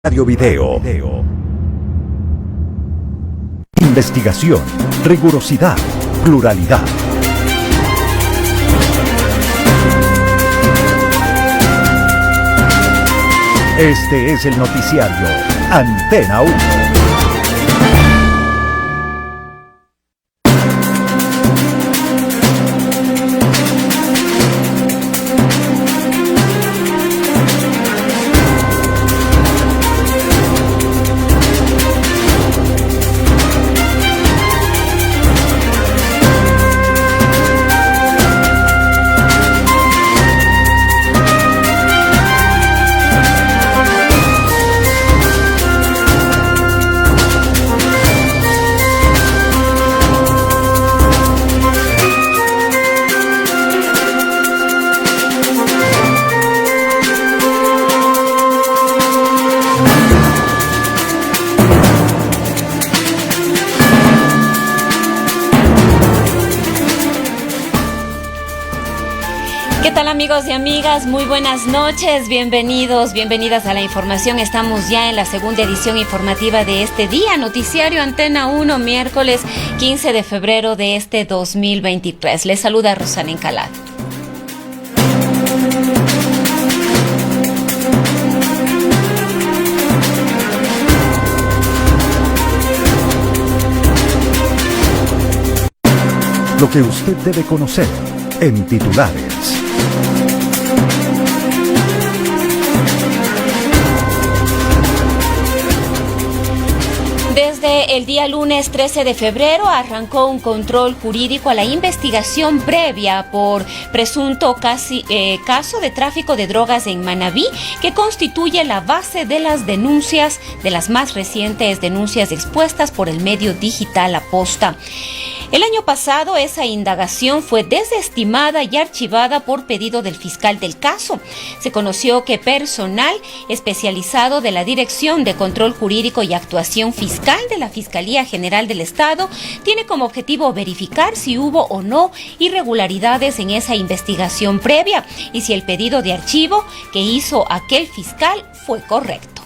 Radio Video. Investigación, rigurosidad, pluralidad. Este es el noticiario Antena 1. Amigos y amigas, muy buenas noches, bienvenidas a la información. Estamos ya en la segunda edición informativa de este día, Noticiario Antena 1, miércoles 15 de febrero de este 2023. Les saluda Rosana Encalada. Lo que usted debe conocer en titulares. Desde el día lunes 13 de febrero arrancó un control jurídico a la investigación previa por presunto caso de tráfico de drogas en Manabí, que constituye la base de las denuncias, de las más recientes denuncias expuestas por el medio digital Aposta. El año pasado esa indagación fue desestimada y archivada por pedido del fiscal del caso. Se conoció que personal especializado de la Dirección de Control Jurídico y Actuación Fiscal de la Fiscalía General del Estado tiene como objetivo verificar si hubo o no irregularidades en esa investigación previa y si el pedido de archivo que hizo aquel fiscal fue correcto.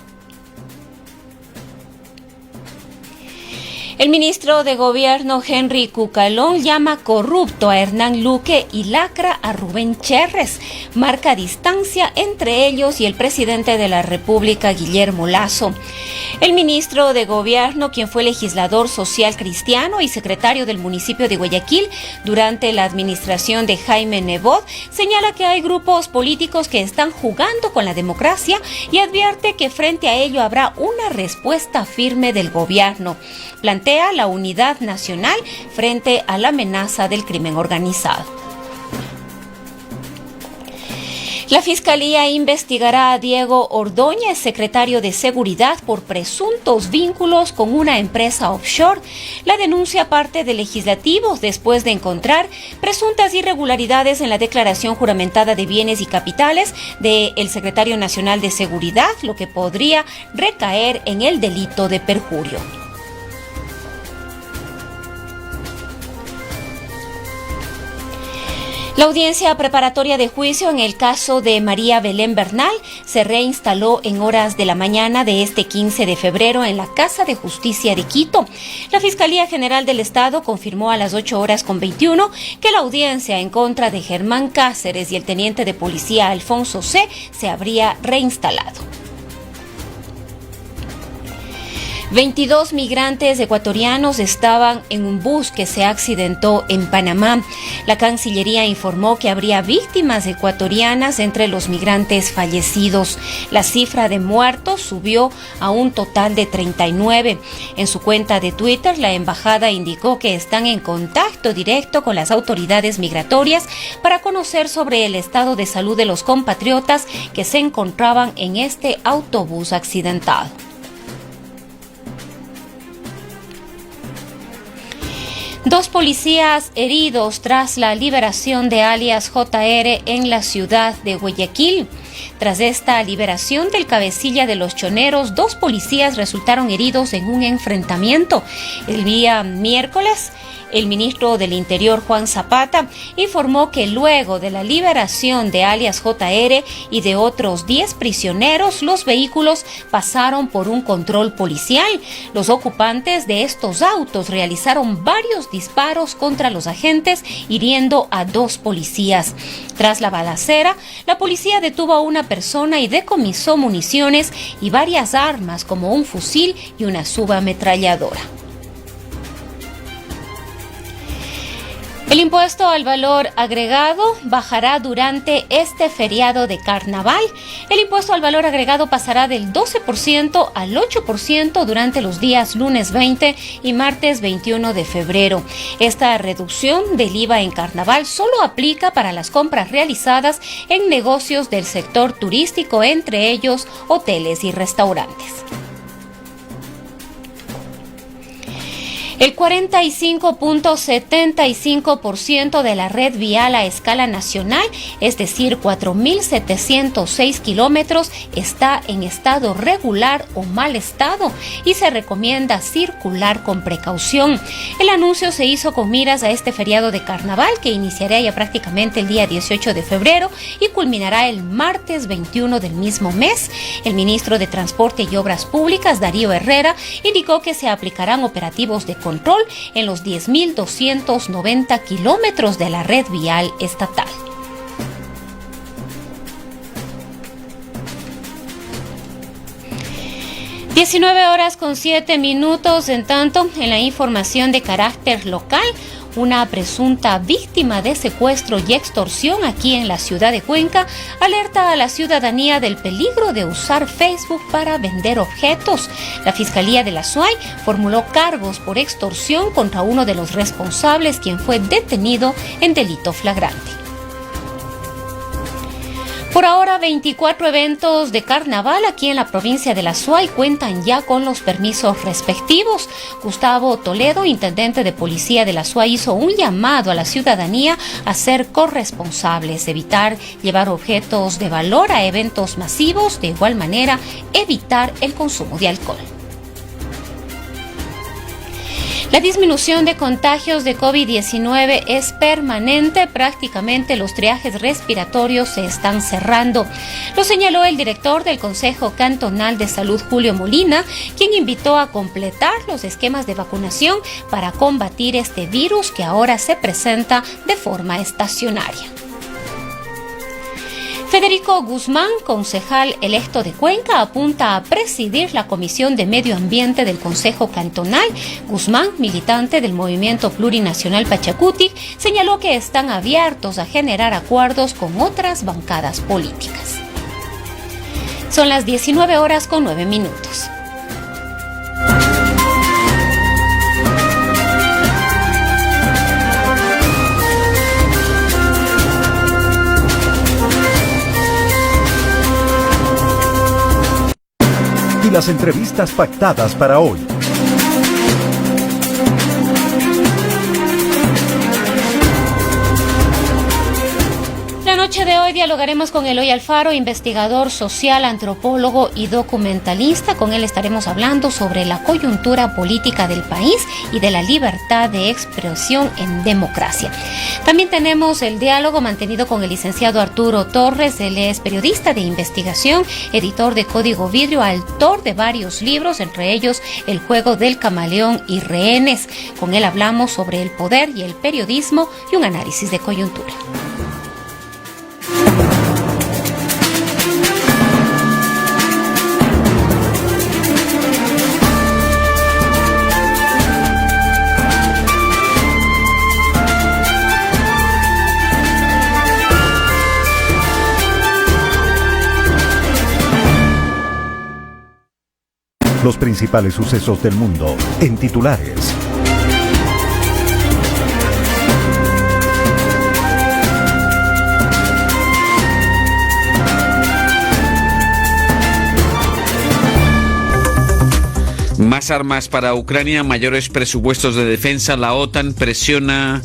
El ministro de Gobierno, Henry Cucalón, llama corrupto a Hernán Luque y lacra a Rubén Cherres. Marca distancia entre ellos y el presidente de la República, Guillermo Lasso. El ministro de Gobierno, quien fue legislador social cristiano y secretario del municipio de Guayaquil durante la administración de Jaime Nebot, señala que hay grupos políticos que están jugando con la democracia y advierte que frente a ello habrá una respuesta firme del gobierno. Plantea la unidad nacional frente a la amenaza del crimen organizado. La Fiscalía investigará a Diego Ordóñez, secretario de Seguridad, por presuntos vínculos con una empresa offshore. La denuncia parte del Legislativo después de encontrar presuntas irregularidades en la declaración juramentada de bienes y capitales del secretario nacional de Seguridad, lo que podría recaer en el delito de perjurio. La audiencia preparatoria de juicio en el caso de María Belén Bernal se reinstaló en horas de la mañana de este 15 de febrero en la Casa de Justicia de Quito. La Fiscalía General del Estado confirmó a las 8:21 que la audiencia en contra de Germán Cáceres y el teniente de policía Alfonso C. se habría reinstalado. 22 migrantes ecuatorianos estaban en un bus que se accidentó en Panamá. La Cancillería informó que habría víctimas ecuatorianas entre los migrantes fallecidos. La cifra de muertos subió a un total de 39. En su cuenta de Twitter, la embajada indicó que están en contacto directo con las autoridades migratorias para conocer sobre el estado de salud de los compatriotas que se encontraban en este autobús accidentado. Dos policías heridos tras la liberación de alias JR en la ciudad de Guayaquil. Tras esta liberación del cabecilla de los choneros, 2 policías resultaron heridos en un enfrentamiento. El día miércoles, el ministro del Interior, Juan Zapata, informó que luego de la liberación de alias JR y de otros 10 prisioneros, los vehículos pasaron por un control policial. Los ocupantes de estos autos realizaron varios disparos contra los agentes, hiriendo a 2 policías. Tras la balacera, la policía detuvo a una persona y decomisó municiones y varias armas como un fusil y una subametralladora. El impuesto al valor agregado bajará durante este feriado de carnaval. El impuesto al valor agregado pasará del 12% al 8% durante los días lunes 20 y martes 21 de febrero. Esta reducción del IVA en carnaval solo aplica para las compras realizadas en negocios del sector turístico, entre ellos hoteles y restaurantes. El 45.75% de la red vial a escala nacional, es decir, 4.706 kilómetros, está en estado regular o mal estado y se recomienda circular con precaución. El anuncio se hizo con miras a este feriado de carnaval que iniciará ya prácticamente el día 18 de febrero y culminará el martes 21 del mismo mes. El ministro de Transporte y Obras Públicas, Darío Herrera, indicó que se aplicarán operativos de control en los 10.290 kilómetros de la red vial estatal. (19:07). En tanto, en la información de carácter local, una presunta víctima de secuestro y extorsión aquí en la ciudad de Cuenca alerta a la ciudadanía del peligro de usar Facebook para vender objetos. La Fiscalía de la SUAY formuló cargos por extorsión contra uno de los responsables, quien fue detenido en delito flagrante. Por ahora, 24 eventos de carnaval aquí en la provincia de la SUAY cuentan ya con los permisos respectivos. Gustavo Toledo, intendente de policía de la SUAY, hizo un llamado a la ciudadanía a ser corresponsables, evitar llevar objetos de valor a eventos masivos, de igual manera evitar el consumo de alcohol. La disminución de contagios de COVID-19 es permanente. Prácticamente los triajes respiratorios se están cerrando. Lo señaló el director del Consejo Cantonal de Salud, Julio Molina, quien invitó a completar los esquemas de vacunación para combatir este virus que ahora se presenta de forma estacionaria. Federico Guzmán, concejal electo de Cuenca, apunta a presidir la Comisión de Medio Ambiente del Consejo Cantonal. Guzmán, militante del Movimiento Plurinacional Pachacutic, señaló que están abiertos a generar acuerdos con otras bancadas políticas. Son las 19:09. Y las entrevistas pactadas para hoy. La noche de hoy dialogaremos con Eloy Alfaro, investigador social, antropólogo y documentalista. Con él estaremos hablando sobre la coyuntura política del país y de la libertad de expresión en democracia. También tenemos el diálogo mantenido con el licenciado Arturo Torres. Él es periodista de investigación, editor de Código Vidrio, autor de varios libros, entre ellos El juego del camaleón y Rehenes. Con él hablamos sobre el poder y el periodismo y un análisis de coyuntura. Los principales sucesos del mundo en titulares. Más armas para Ucrania, mayores presupuestos de defensa. La OTAN presiona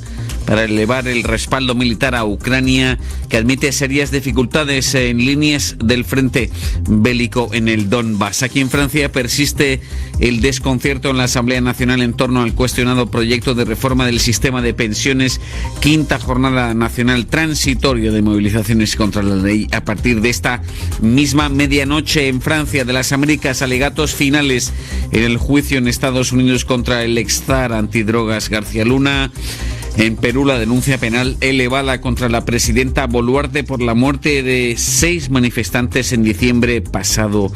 para elevar el respaldo militar a Ucrania, que admite serias dificultades en líneas del frente bélico en el Donbass. Aquí en Francia persiste el desconcierto en la Asamblea Nacional en torno al cuestionado proyecto de reforma del sistema de pensiones, quinta jornada nacional transitoria de movilizaciones contra la ley a partir de esta misma medianoche. En Francia, de las Américas, alegatos finales en el juicio en Estados Unidos contra el exzar antidrogas García Luna. En Perú, la denuncia penal elevada contra la presidenta Boluarte por la muerte de 6 manifestantes en diciembre pasado.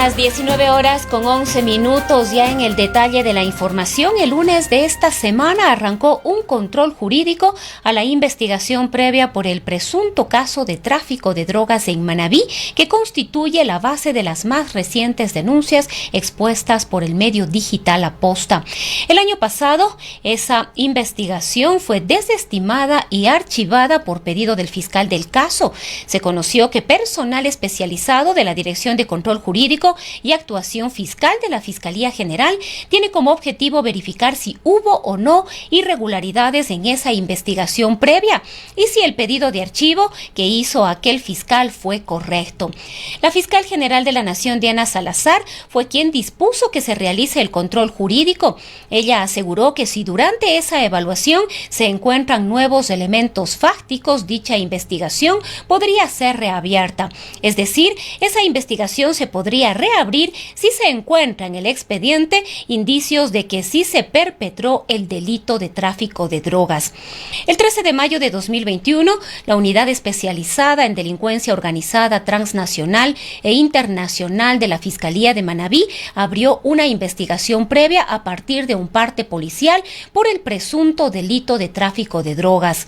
Las 19:11 ya en el detalle de la información. El lunes de esta semana arrancó un control jurídico a la investigación previa por el presunto caso de tráfico de drogas en Manabí, que constituye la base de las más recientes denuncias expuestas por el medio digital Aposta. El año pasado, esa investigación fue desestimada y archivada por pedido del fiscal del caso. Se conoció que personal especializado de la Dirección de Control Jurídico y Actuación Fiscal de la Fiscalía General tiene como objetivo verificar si hubo o no irregularidades en esa investigación previa y si el pedido de archivo que hizo aquel fiscal fue correcto. La fiscal general de la Nación, Diana Salazar, fue quien dispuso que se realice el control jurídico. Ella aseguró que si durante esa evaluación se encuentran nuevos elementos fácticos, dicha investigación podría ser reabierta. Es decir, esa investigación se podría reabrir si se encuentra en el expediente indicios de que sí se perpetró el delito de tráfico de drogas. El 13 de mayo de 2021, la Unidad Especializada en Delincuencia Organizada Transnacional e Internacional de la Fiscalía de Manabí abrió una investigación previa a partir de un parte policial por el presunto delito de tráfico de drogas.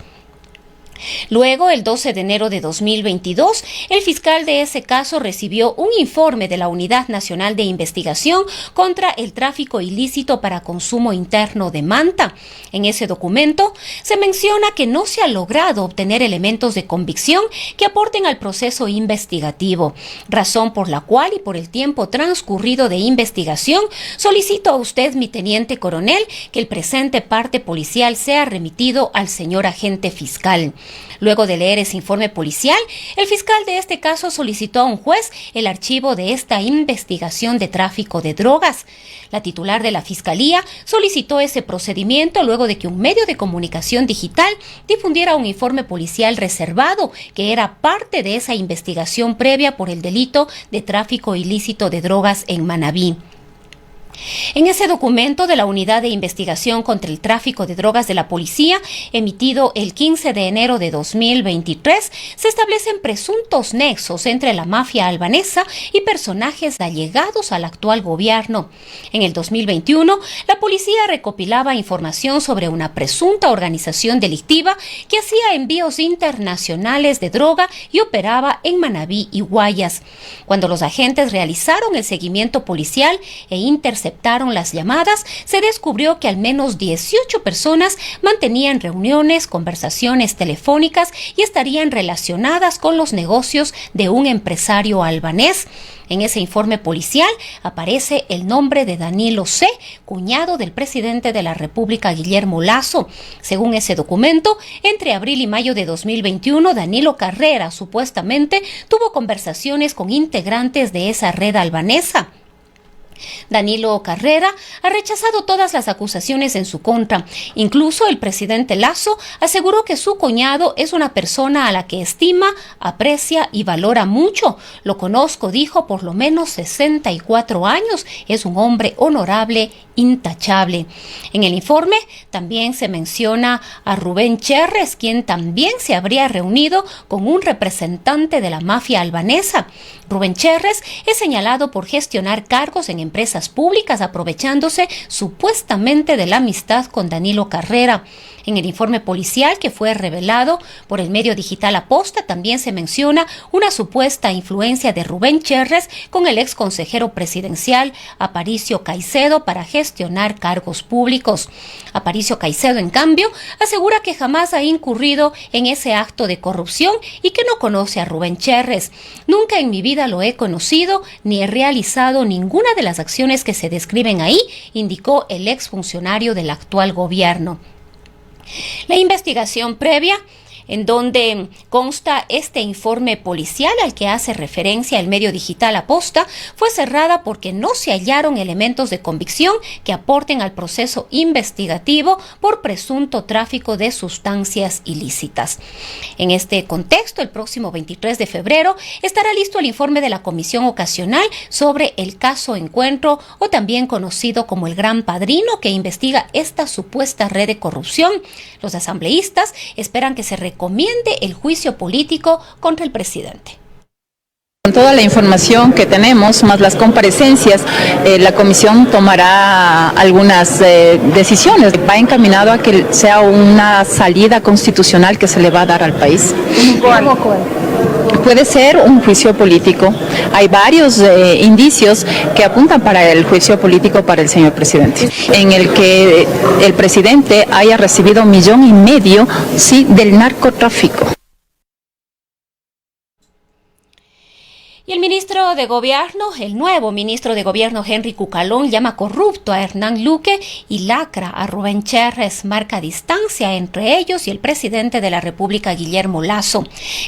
Luego, el 12 de enero de 2022, el fiscal de ese caso recibió un informe de la Unidad Nacional de Investigación contra el Tráfico Ilícito para Consumo Interno de Manta. En ese documento se menciona que no se ha logrado obtener elementos de convicción que aporten al proceso investigativo, razón por la cual y por el tiempo transcurrido de investigación solicito a usted, mi teniente coronel, que el presente parte policial sea remitido al señor agente fiscal. Luego de leer ese informe policial, el fiscal de este caso solicitó a un juez el archivo de esta investigación de tráfico de drogas. La titular de la Fiscalía solicitó ese procedimiento luego de que un medio de comunicación digital difundiera un informe policial reservado que era parte de esa investigación previa por el delito de tráfico ilícito de drogas en Manabí. En ese documento de la Unidad de Investigación contra el Tráfico de Drogas de la Policía, emitido el 15 de enero de 2023, se establecen presuntos nexos entre la mafia albanesa y personajes allegados al actual gobierno. En el 2021, la policía recopilaba información sobre una presunta organización delictiva que hacía envíos internacionales de droga y operaba en Manabí y Guayas. Cuando los agentes realizaron el seguimiento policial e interceptaron las llamadas, se descubrió que al menos 18 personas mantenían reuniones, conversaciones telefónicas y estarían relacionadas con los negocios de un empresario albanés. En ese informe policial aparece el nombre de Danilo C., cuñado del presidente de la República, Guillermo Lasso. Según ese documento, entre abril y mayo de 2021, Danilo Carrera supuestamente tuvo conversaciones con integrantes de esa red albanesa. Danilo Carrera ha rechazado todas las acusaciones en su contra. Incluso el presidente Lasso aseguró que su cuñado es una persona a la que estima, aprecia y valora mucho. Lo conozco, dijo, por lo menos 64 años. Es un hombre honorable, intachable. En el informe también se menciona a Rubén Cherres, quien también se habría reunido con un representante de la mafia albanesa. Rubén Cherres es señalado por gestionar cargos en empresas públicas, aprovechándose supuestamente de la amistad con Danilo Carrera. En el informe policial que fue revelado por el medio digital Aposta también se menciona una supuesta influencia de Rubén Cherres con el ex consejero presidencial Aparicio Caicedo para gestionar cargos públicos. Aparicio Caicedo, en cambio, asegura que jamás ha incurrido en ese acto de corrupción y que no conoce a Rubén Cherres. Nunca en mi vida lo he conocido ni he realizado ninguna de las acciones que se describen ahí, indicó el exfuncionario del actual gobierno. La investigación previa, en donde consta este informe policial al que hace referencia el medio digital Aposta, fue cerrada porque no se hallaron elementos de convicción que aporten al proceso investigativo por presunto tráfico de sustancias ilícitas. En este contexto, el próximo 23 de febrero estará listo el informe de la Comisión Ocasional sobre el caso Encuentro, o también conocido como el Gran Padrino, que investiga esta supuesta red de corrupción. Los asambleístas esperan que se recomiende el juicio político contra el presidente. Con toda la información que tenemos, más las comparecencias, la comisión tomará algunas decisiones. Va encaminado a que sea una salida constitucional que se le va a dar al país. ¿Cuál? Puede ser un juicio político. Hay varios indicios que apuntan para el juicio político para el señor presidente, en el que el presidente haya recibido 1,5 millones, sí, del narcotráfico. Y el ministro de Gobierno, el nuevo ministro de Gobierno, Henry Cucalón, llama corrupto a Hernán Luque y lacra a Rubén Cherres, marca distancia entre ellos y el presidente de la República, Guillermo Lasso.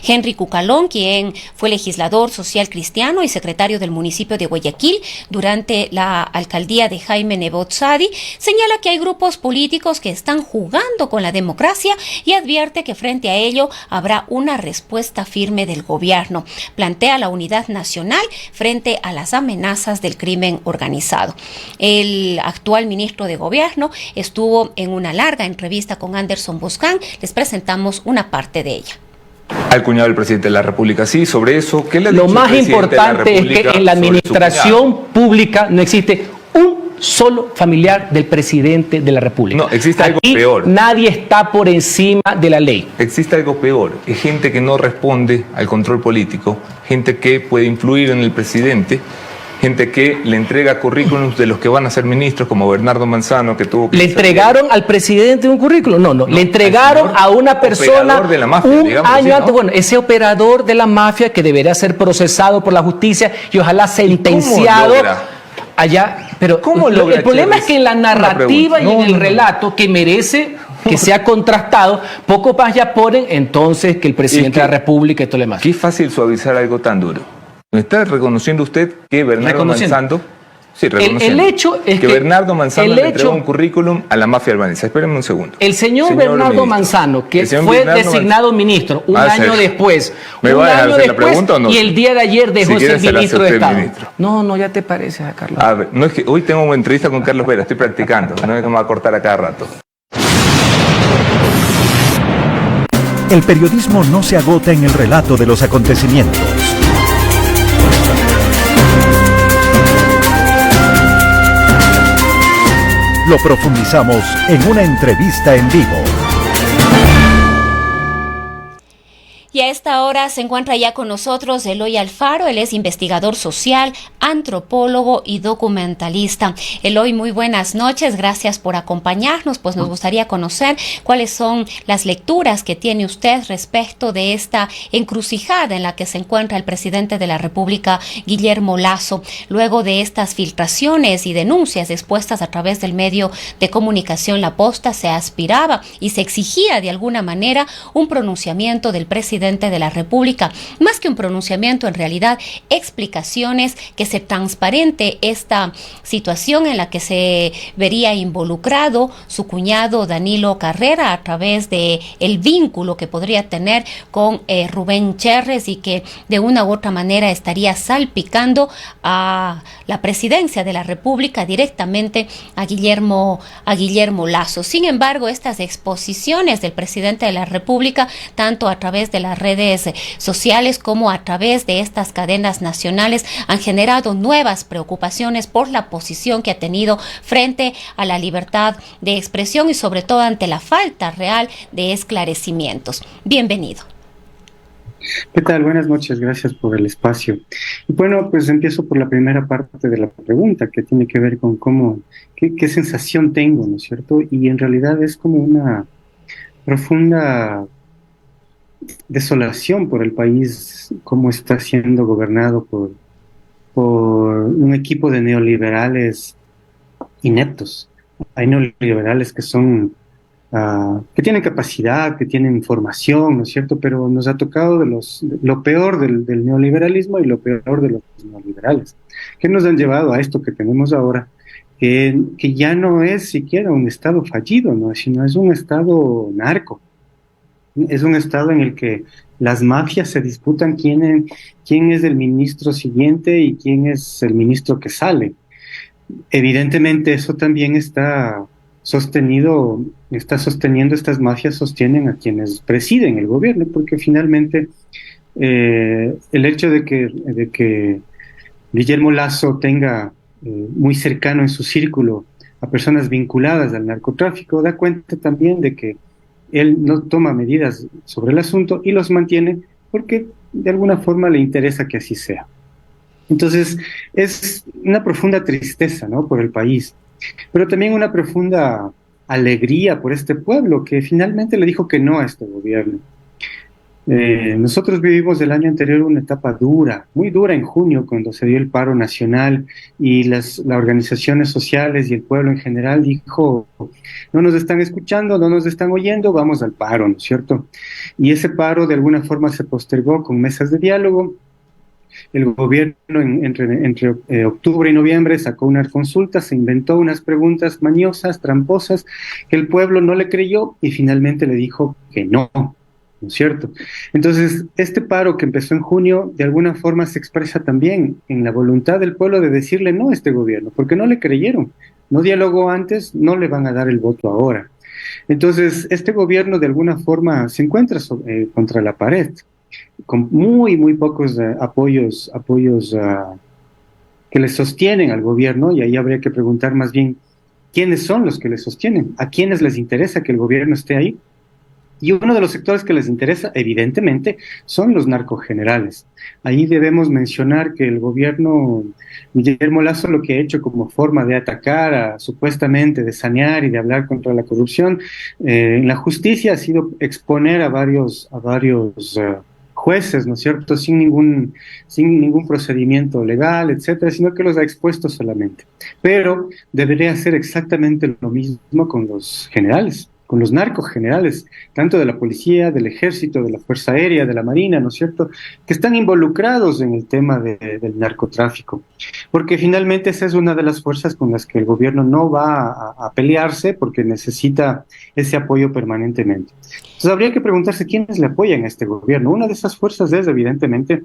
Henry Cucalón, quien fue legislador social cristiano y secretario del municipio de Guayaquil durante la alcaldía de Jaime Nebot Sadi, señala que hay grupos políticos que están jugando con la democracia y advierte que frente a ello habrá una respuesta firme del gobierno. Plantea la unidad nacional frente a las amenazas del crimen organizado. El actual ministro de Gobierno estuvo en una larga entrevista con Anderson Boscan. Les presentamos una parte de ella. Al cuñado del presidente de la República, sí, sobre eso, ¿qué le ha dicho Lo más el presidente importante de la es que en la administración pública no existe un solo familiar del presidente de la República. No, existe algo Aquí peor. Nadie está por encima de la ley. Existe algo peor, es gente que no responde al control político, gente que puede influir en el presidente, gente que le entrega currículums de los que van a ser ministros, como Bernardo Manzano, que tuvo que... ¿Le entregaron al presidente un currículum? No, le entregaron a una persona de la mafia, un digamos año así, ¿no? antes. Bueno, ese operador de la mafia que debería ser procesado por la justicia y ojalá sentenciado allá. Pero ¿Cómo logra el problema Cherres? es que en la narrativa y en el relato que merece que sea contrastado, poco más ya ponen entonces que el presidente de la República y todo lo demás. Qué fácil suavizar algo tan duro. ¿No está reconociendo usted que Bernardo Manzano... Sí, reconociendo. El hecho es que Bernardo Manzano le entregó un currículum a la mafia albanesa. Espérenme un segundo. El señor Bernardo ministro, Manzano, que fue designado ministro un año después. ¿Me va a dejar hacer la pregunta o no? Y el día de ayer dejó de ser ministro de Estado. Ministro. No, ya te pareces a Carlos. A ver, no es que hoy tengo una entrevista con Carlos Vera, estoy practicando. No es que me va a cortar a cada rato. El periodismo no se agota en el relato de los acontecimientos. Lo profundizamos en una entrevista en vivo. Y a esta hora se encuentra ya con nosotros Eloy Alfaro. Él es investigador social, antropólogo y documentalista. Eloy, muy buenas noches. Gracias por acompañarnos. Pues nos gustaría conocer cuáles son las lecturas que tiene usted respecto de esta encrucijada en la que se encuentra el presidente de la República, Guillermo Lasso, luego de estas filtraciones y denuncias expuestas a través del medio de comunicación La Posta. Se aspiraba y se exigía de alguna manera un pronunciamiento del presidente de la República, más que un pronunciamiento, en realidad explicaciones, que se transparente esta situación en la que se vería involucrado su cuñado Danilo Carrera a través de el vínculo que podría tener con Rubén Cherres, y que de una u otra manera estaría salpicando a la presidencia de la República directamente a Guillermo Lasso. Sin embargo, estas exposiciones del presidente de la República, tanto a través de las redes redes sociales como a través de estas cadenas nacionales han generado nuevas preocupaciones por la posición que ha tenido frente a la libertad de expresión y sobre todo ante la falta real de esclarecimientos. Bienvenido. ¿Qué tal? Buenas noches, gracias por el espacio. Y bueno, pues empiezo por la primera parte de la pregunta, que tiene que ver con qué sensación tengo, ¿no es cierto? Y en realidad es como una profunda desolación por el país, cómo está siendo gobernado por un equipo de neoliberales ineptos. Hay neoliberales que son que tienen capacidad, que tienen formación, ¿no es cierto? Pero nos ha tocado lo peor del neoliberalismo y lo peor de los neoliberales, que nos han llevado a esto que tenemos ahora, que ya no es siquiera un Estado fallido, ¿no? Sino es un Estado narco. Es un Estado en el que las mafias se disputan quién es el ministro siguiente y quién es el ministro que sale. Evidentemente eso también está sosteniendo, estas mafias sostienen a quienes presiden el gobierno, porque finalmente el hecho de que Guillermo Lasso tenga muy cercano en su círculo a personas vinculadas al narcotráfico da cuenta también de que él no toma medidas sobre el asunto y los mantiene porque de alguna forma le interesa que así sea. Entonces es una profunda tristeza, ¿no?, por el país, pero también una profunda alegría por este pueblo que finalmente le dijo que no a este gobierno. Nosotros vivimos el año anterior una etapa dura, muy dura en junio, cuando se dio el paro nacional y las organizaciones sociales y el pueblo en general dijo, no nos están escuchando, no nos están oyendo, vamos al paro, ¿no es cierto? Y ese paro de alguna forma se postergó con mesas de diálogo. El gobierno entre octubre y noviembre sacó unas consultas, se inventó unas preguntas mañosas, tramposas, que el pueblo no le creyó y finalmente le dijo que no, ¿no es cierto? Entonces, este paro que empezó en junio, de alguna forma se expresa también en la voluntad del pueblo de decirle no a este gobierno, porque no le creyeron, no dialogó antes, no le van a dar el voto ahora. Entonces, este gobierno de alguna forma se encuentra contra la pared, con muy pocos apoyos que le sostienen al gobierno, y ahí habría que preguntar más bien quiénes son los que le sostienen, a quiénes les interesa que el gobierno esté ahí. Y uno de los sectores que les interesa, evidentemente, son los narcogenerales. Ahí debemos mencionar que el gobierno Guillermo Lasso lo que ha hecho como forma de atacar, supuestamente de sanear y de hablar contra la corrupción en la justicia ha sido exponer a varios jueces, ¿no es cierto?, sin ningún procedimiento legal, etcétera, sino que los ha expuesto solamente. Pero debería hacer exactamente lo mismo con los generales, con los narcogenerales, tanto de la policía, del ejército, de la Fuerza Aérea, de la Marina, ¿no es cierto?, que están involucrados en el tema del narcotráfico, porque finalmente esa es una de las fuerzas con las que el gobierno no va a pelearse, porque necesita ese apoyo permanentemente. Entonces habría que preguntarse quiénes le apoyan a este gobierno. Una de esas fuerzas es, evidentemente,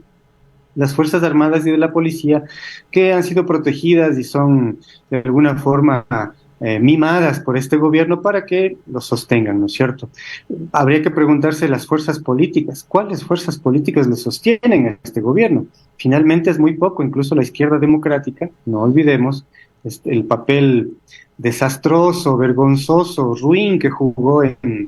las Fuerzas Armadas y de la Policía, que han sido protegidas y son, de alguna forma, mimadas por este gobierno para que lo sostengan, ¿no es cierto? Habría que preguntarse las fuerzas políticas, ¿cuáles fuerzas políticas le sostienen a este gobierno? Finalmente es muy poco, incluso la izquierda democrática, no olvidemos el papel desastroso, vergonzoso, ruin que jugó en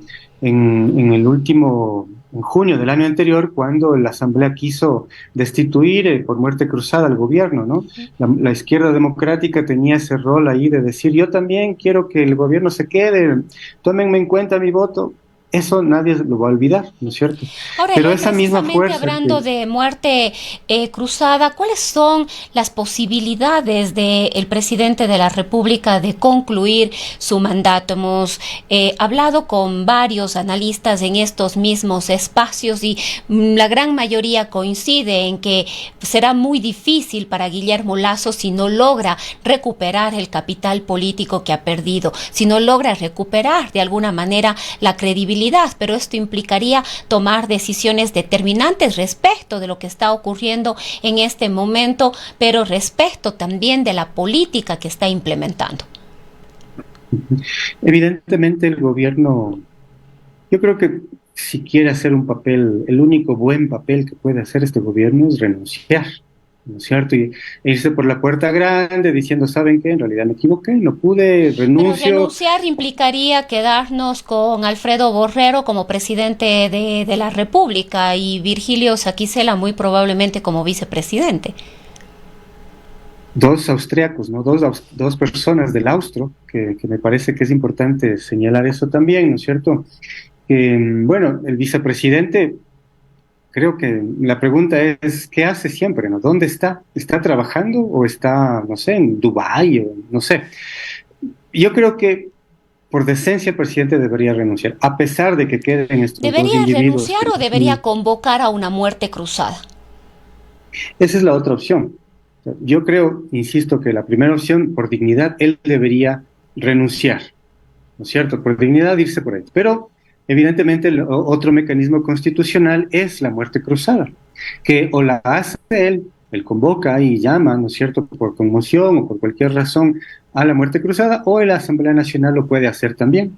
junio del año anterior, cuando la Asamblea quiso destituir por muerte cruzada al gobierno, ¿no? La izquierda democrática tenía ese rol ahí de decir, yo también quiero que el gobierno se quede, tómenme en cuenta mi voto. Eso nadie lo va a olvidar, ¿no es cierto? Ahora, pero esa misma fuerza... Hablando de muerte cruzada, ¿cuáles son las posibilidades del presidente de la República de concluir su mandato? Hemos hablado con varios analistas en estos mismos espacios y la gran mayoría coincide en que será muy difícil para Guillermo Lasso si no logra recuperar el capital político que ha perdido, si no logra recuperar de alguna manera la credibilidad, pero esto implicaría tomar decisiones determinantes respecto de lo que está ocurriendo en este momento, pero respecto también de la política que está implementando. Evidentemente el gobierno, yo creo que si quiere hacer un papel, el único buen papel que puede hacer este gobierno es renunciar, ¿no es cierto? Y irse por la puerta grande diciendo, ¿saben qué? En realidad me equivoqué, no pude, Pero renuncio. renunciar implicaría quedarnos con Alfredo Borrero como presidente de la República y Virgilio Saquicela muy probablemente como vicepresidente. Dos austriacos, ¿no? Dos personas del Austro, que me parece que es importante señalar eso también, ¿no es cierto? Bueno, el vicepresidente, creo que la pregunta es, ¿qué hace siempre, no? ¿Dónde está? ¿Está trabajando o está, no sé, en Dubái o no sé? Yo creo que por decencia el presidente debería renunciar, a pesar de que queden estos dos ¿Debería individuos. renunciar o debería convocar a una muerte cruzada? Esa es la otra opción. Yo creo, insisto, que la primera opción, por dignidad, él debería renunciar, ¿no es cierto? Por dignidad irse por ahí. Pero evidentemente el otro mecanismo constitucional es la muerte cruzada, que o la hace él convoca y llama, ¿no es cierto?, por conmoción o por cualquier razón a la muerte cruzada, o la Asamblea Nacional lo puede hacer también.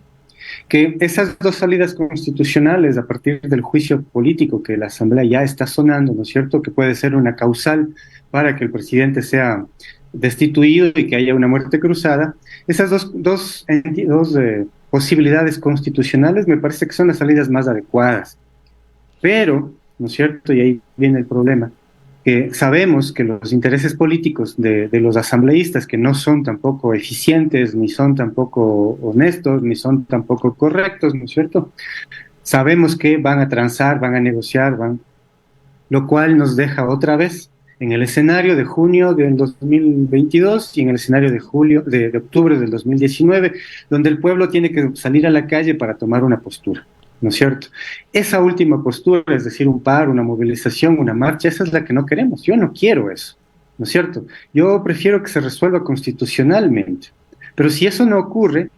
Que esas dos salidas constitucionales a partir del juicio político que la Asamblea ya está sonando, ¿no es cierto?, que puede ser una causal para que el presidente sea destituido y que haya una muerte cruzada, esas dos posibilidades constitucionales me parece que son las salidas más adecuadas. Pero, ¿no es cierto?, y ahí viene el problema, que sabemos que los intereses políticos de los asambleístas, que no son tampoco eficientes, ni son tampoco honestos, ni son tampoco correctos, ¿no es cierto?, sabemos que van a transar, van a negociar, lo cual nos deja otra vez en el escenario de junio del 2022 y en el escenario de octubre del 2019, donde el pueblo tiene que salir a la calle para tomar una postura, ¿no es cierto? Esa última postura, es decir, un paro, una movilización, una marcha, esa es la que no queremos. Yo no quiero eso, ¿no es cierto? Yo prefiero que se resuelva constitucionalmente. Pero si eso no ocurre,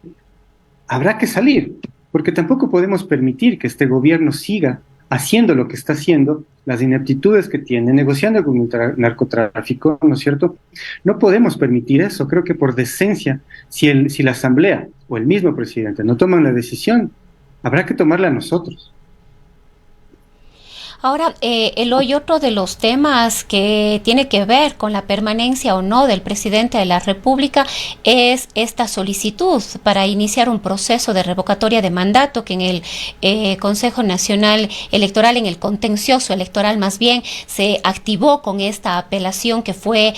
habrá que salir, porque tampoco podemos permitir que este gobierno siga haciendo lo que está haciendo, las ineptitudes que tiene, negociando con el narcotráfico, ¿no es cierto? No podemos permitir eso. Creo que por decencia, si la Asamblea o el mismo presidente no toman la decisión, habrá que tomarla nosotros. Ahora, Eloy, otro de los temas que tiene que ver con la permanencia o no del presidente de la República es esta solicitud para iniciar un proceso de revocatoria de mandato que en el Consejo Nacional Electoral, en el contencioso electoral más bien, se activó con esta apelación que fue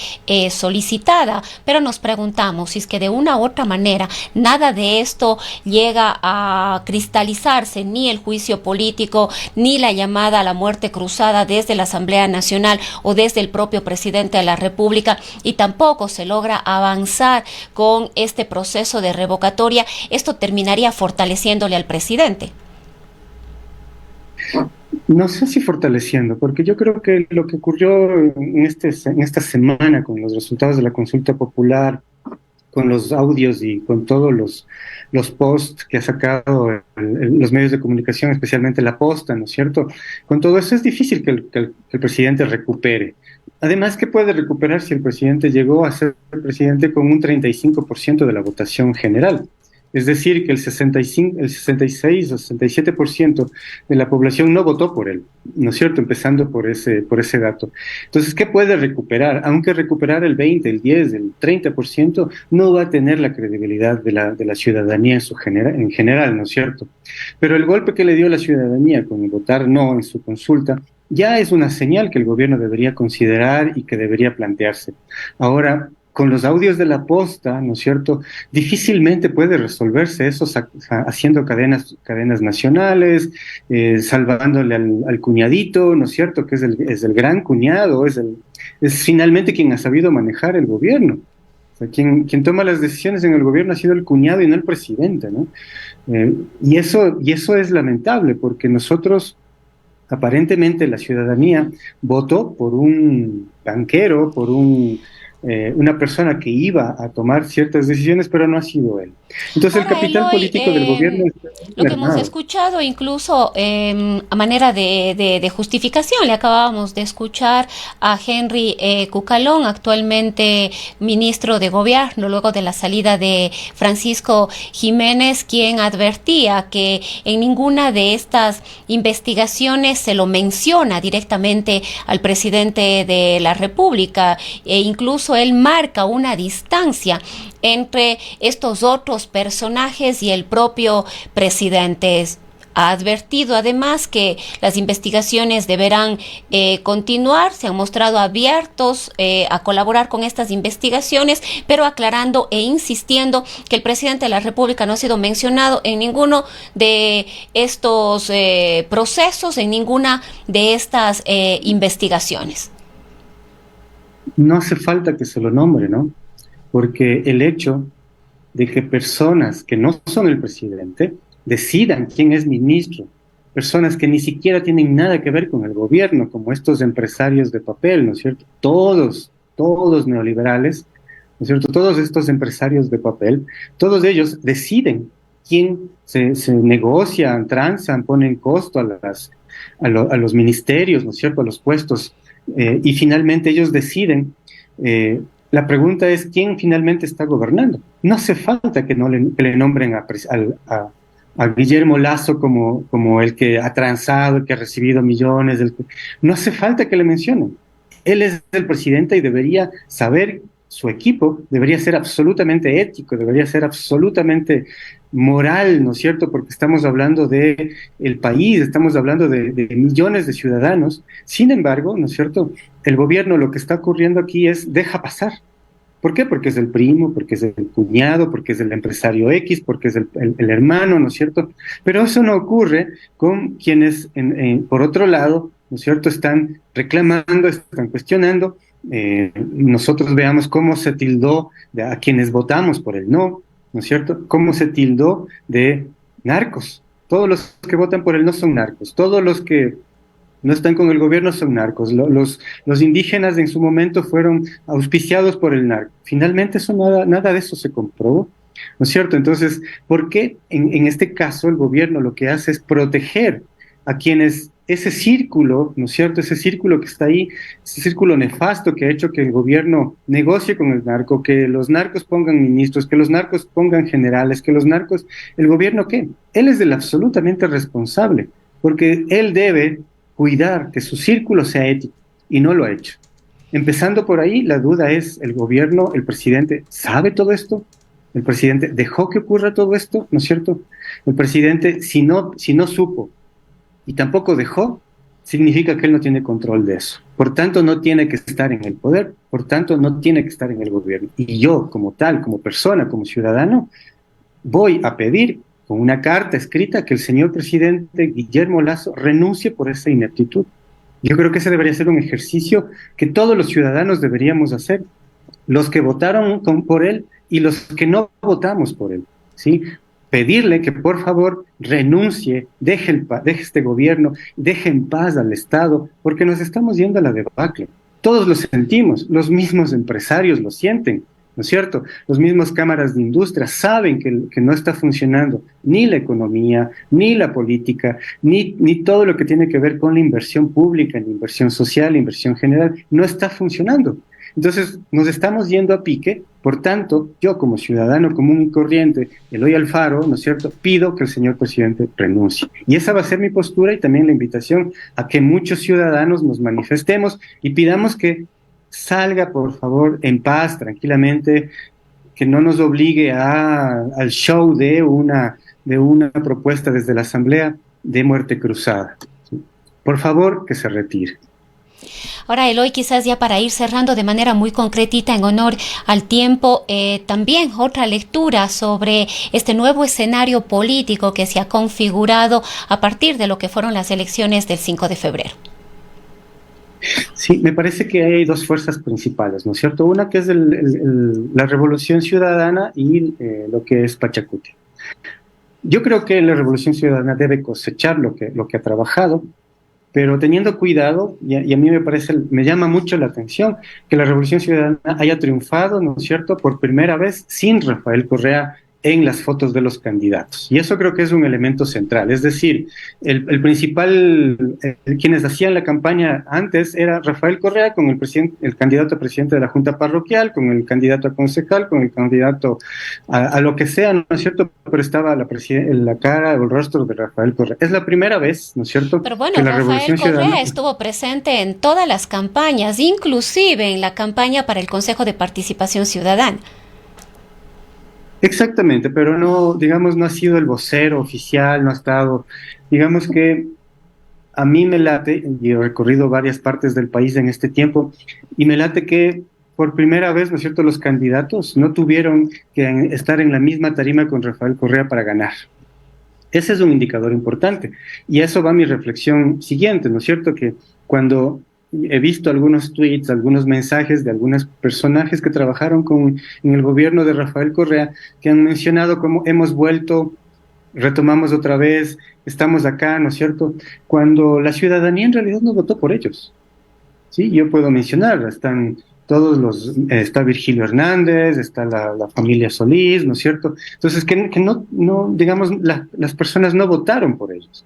solicitada. Pero nos preguntamos si es que de una u otra manera nada de esto llega a cristalizarse, ni el juicio político, ni la llamada a la muerte cruzada desde la Asamblea Nacional o desde el propio presidente de la República, y tampoco se logra avanzar con este proceso de revocatoria, esto terminaría fortaleciéndole al presidente. No sé si fortaleciendo, porque yo creo que lo que ocurrió en esta semana con los resultados de la consulta popular, con los audios y con todos los posts que ha sacado los medios de comunicación, especialmente La Posta, ¿no es cierto? Con todo eso es difícil que el presidente recupere. Además, ¿qué puede recuperar si el presidente llegó a ser presidente con un 35% de la votación general? Es decir, que el 66 o 67% de la población no votó por él, ¿no es cierto? Empezando por ese dato. Entonces, ¿qué puede recuperar? Aunque recuperar el 20, el 10, el 30%, no va a tener la credibilidad de la ciudadanía en general, ¿no es cierto? Pero el golpe que le dio la ciudadanía con votar no en su consulta ya es una señal que el gobierno debería considerar y que debería plantearse. Ahora, con los audios de La Posta, ¿no es cierto?, difícilmente puede resolverse eso haciendo cadenas nacionales, salvándole al cuñadito, ¿no es cierto?, que es el gran cuñado, es finalmente quien ha sabido manejar el gobierno. O sea, quien toma las decisiones en el gobierno ha sido el cuñado y no el presidente, ¿no? Y eso es lamentable, porque nosotros, aparentemente la ciudadanía votó por un banquero, por un una persona que iba a tomar ciertas decisiones, pero no ha sido él. Entonces Ahora, el capital Eloy, político del gobierno está lo que hemos mermado. escuchado incluso a manera de justificación, le acabábamos de escuchar a Henry Cucalón, actualmente ministro de Gobierno, luego de la salida de Francisco Jiménez, quien advertía que en ninguna de estas investigaciones se lo menciona directamente al presidente de la República, e incluso él marca una distancia entre estos otros personajes y el propio presidente. Ha advertido además que las investigaciones deberán continuar, se han mostrado abiertos a colaborar con estas investigaciones, pero aclarando e insistiendo que el presidente de la República no ha sido mencionado en ninguno de estos procesos, en ninguna de estas investigaciones. No hace falta que se lo nombre, ¿no? Porque el hecho de que personas que no son el presidente decidan quién es ministro, personas que ni siquiera tienen nada que ver con el gobierno, como estos empresarios de papel, ¿no es cierto? Todos neoliberales, ¿no es cierto? Todos estos empresarios de papel, todos ellos deciden quién se negocian, transan, ponen costo a los ministerios, ¿no es cierto? A los puestos, y finalmente ellos deciden. La pregunta es quién finalmente está gobernando. No hace falta que le nombren a Guillermo Lasso como el que ha transado, el que ha recibido millones. No hace falta que le mencionen. Él es el presidente y debería saber, su equipo debería ser absolutamente ético, debería ser absolutamente moral, ¿no es cierto? Porque estamos hablando de el país, estamos hablando de millones de ciudadanos. Sin embargo, ¿no es cierto? El gobierno, lo que está ocurriendo aquí es deja pasar. ¿Por qué? Porque es el primo, porque es el cuñado, porque es el empresario X, porque es el hermano, ¿no es cierto? Pero eso no ocurre con quienes, por otro lado, ¿no es cierto?, están reclamando, están cuestionando. Nosotros veamos cómo se tildó a quienes votamos por el no es cierto? Cómo se tildó de narcos. Todos los que votan por el no son narcos. Todos los que no están con el gobierno son narcos. Los indígenas en su momento fueron auspiciados por el narco. Finalmente eso nada de eso se comprobó, ¿no es cierto? Entonces, ¿por qué en este caso el gobierno lo que hace es proteger a quienes ese círculo, ¿no es cierto? Ese círculo que está ahí, ese círculo nefasto que ha hecho que el gobierno negocie con el narco, que los narcos pongan ministros, que los narcos pongan generales, que los narcos, ¿el gobierno qué? Él es el absolutamente responsable, porque él debe cuidar que su círculo sea ético, y no lo ha hecho. Empezando por ahí, la duda es, ¿el gobierno, el presidente, sabe todo esto? ¿El presidente dejó que ocurra todo esto? ¿No es cierto? El presidente, si no supo y tampoco dejó, significa que él no tiene control de eso. Por tanto, no tiene que estar en el poder, por tanto, no tiene que estar en el gobierno. Y yo, como tal, como persona, como ciudadano, voy a pedir con una carta escrita que el señor presidente Guillermo Lasso renuncie por esa ineptitud. Yo creo que ese debería ser un ejercicio que todos los ciudadanos deberíamos hacer, los que votaron por él y los que no votamos por él, ¿sí? Pedirle que por favor renuncie, deje este gobierno, deje en paz al Estado, porque nos estamos yendo a la debacle. Todos lo sentimos, los mismos empresarios lo sienten, ¿no es cierto? Los mismos cámaras de industria saben que no está funcionando ni la economía, ni la política, ni todo lo que tiene que ver con la inversión pública, la inversión social, la inversión general, no está funcionando. Entonces, nos estamos yendo a pique. Por tanto, yo como ciudadano común y corriente, Eloy Alfaro, ¿no es cierto?, pido que el señor presidente renuncie. Y esa va a ser mi postura y también la invitación a que muchos ciudadanos nos manifestemos y pidamos que salga, por favor, en paz, tranquilamente, que no nos obligue al show de una propuesta desde la Asamblea de muerte cruzada. ¿Sí? Por favor, que se retire. Ahora, Eloy, quizás ya para ir cerrando de manera muy concretita en honor al tiempo, también otra lectura sobre este nuevo escenario político que se ha configurado a partir de lo que fueron las elecciones del 5 de febrero. Sí, me parece que hay dos fuerzas principales, ¿no es cierto? Una que es la Revolución Ciudadana y lo que es Pachacuti. Yo creo que la Revolución Ciudadana debe cosechar lo que ha trabajado, pero teniendo cuidado, y a mí me llama mucho la atención que la Revolución Ciudadana haya triunfado, ¿no es cierto?, por primera vez sin Rafael Correa en las fotos de los candidatos. Y eso creo que es un elemento central. Es decir, el principal, quienes hacían la campaña antes era Rafael Correa con el candidato a presidente de la Junta Parroquial, con el candidato a concejal, con el candidato a lo que sea, ¿no es cierto? Pero estaba la cara o el rostro de Rafael Correa. Es la primera vez, ¿no es cierto? Pero bueno, que la Rafael Revolución Correa Ciudadana estuvo presente en todas las campañas, inclusive en la campaña para el Consejo de Participación Ciudadana. Exactamente, pero no, digamos, no ha sido el vocero oficial, no ha estado, digamos que a mí me late, y he recorrido varias partes del país en este tiempo, y me late que por primera vez, ¿no es cierto?, los candidatos no tuvieron que estar en la misma tarima con Rafael Correa para ganar. Ese es un indicador importante, y a eso va mi reflexión siguiente, ¿no es cierto?, que cuando he visto algunos tweets, algunos mensajes de algunos personajes que trabajaron en el gobierno de Rafael Correa, que han mencionado cómo hemos vuelto, retomamos otra vez, estamos acá, ¿no es cierto?, cuando la ciudadanía en realidad no votó por ellos. Sí, yo puedo mencionar, está Virgilio Hernández, está la familia Solís, ¿no es cierto? Entonces, que no digamos, las personas no votaron por ellos.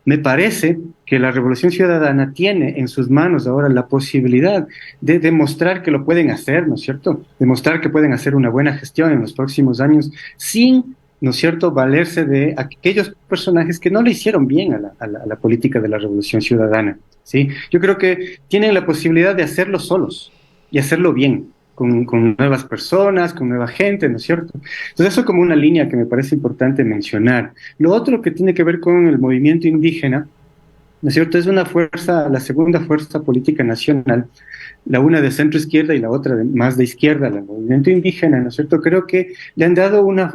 Me parece que la Revolución Ciudadana tiene en sus manos ahora la posibilidad de demostrar que lo pueden hacer, ¿no es cierto? Demostrar que pueden hacer una buena gestión en los próximos años sin, ¿no es cierto?, valerse de aquellos personajes que no le hicieron bien a la política de la Revolución Ciudadana, ¿sí? Yo creo que tienen la posibilidad de hacerlo solos y hacerlo bien, con nuevas personas, con nueva gente, ¿no es cierto? Entonces eso como una línea que me parece importante mencionar. Lo otro que tiene que ver con el movimiento indígena, ¿no es cierto? Es una fuerza, la segunda fuerza política nacional, la una de centro izquierda y la otra más de izquierda, el movimiento indígena, ¿no es cierto? Creo que le han dado una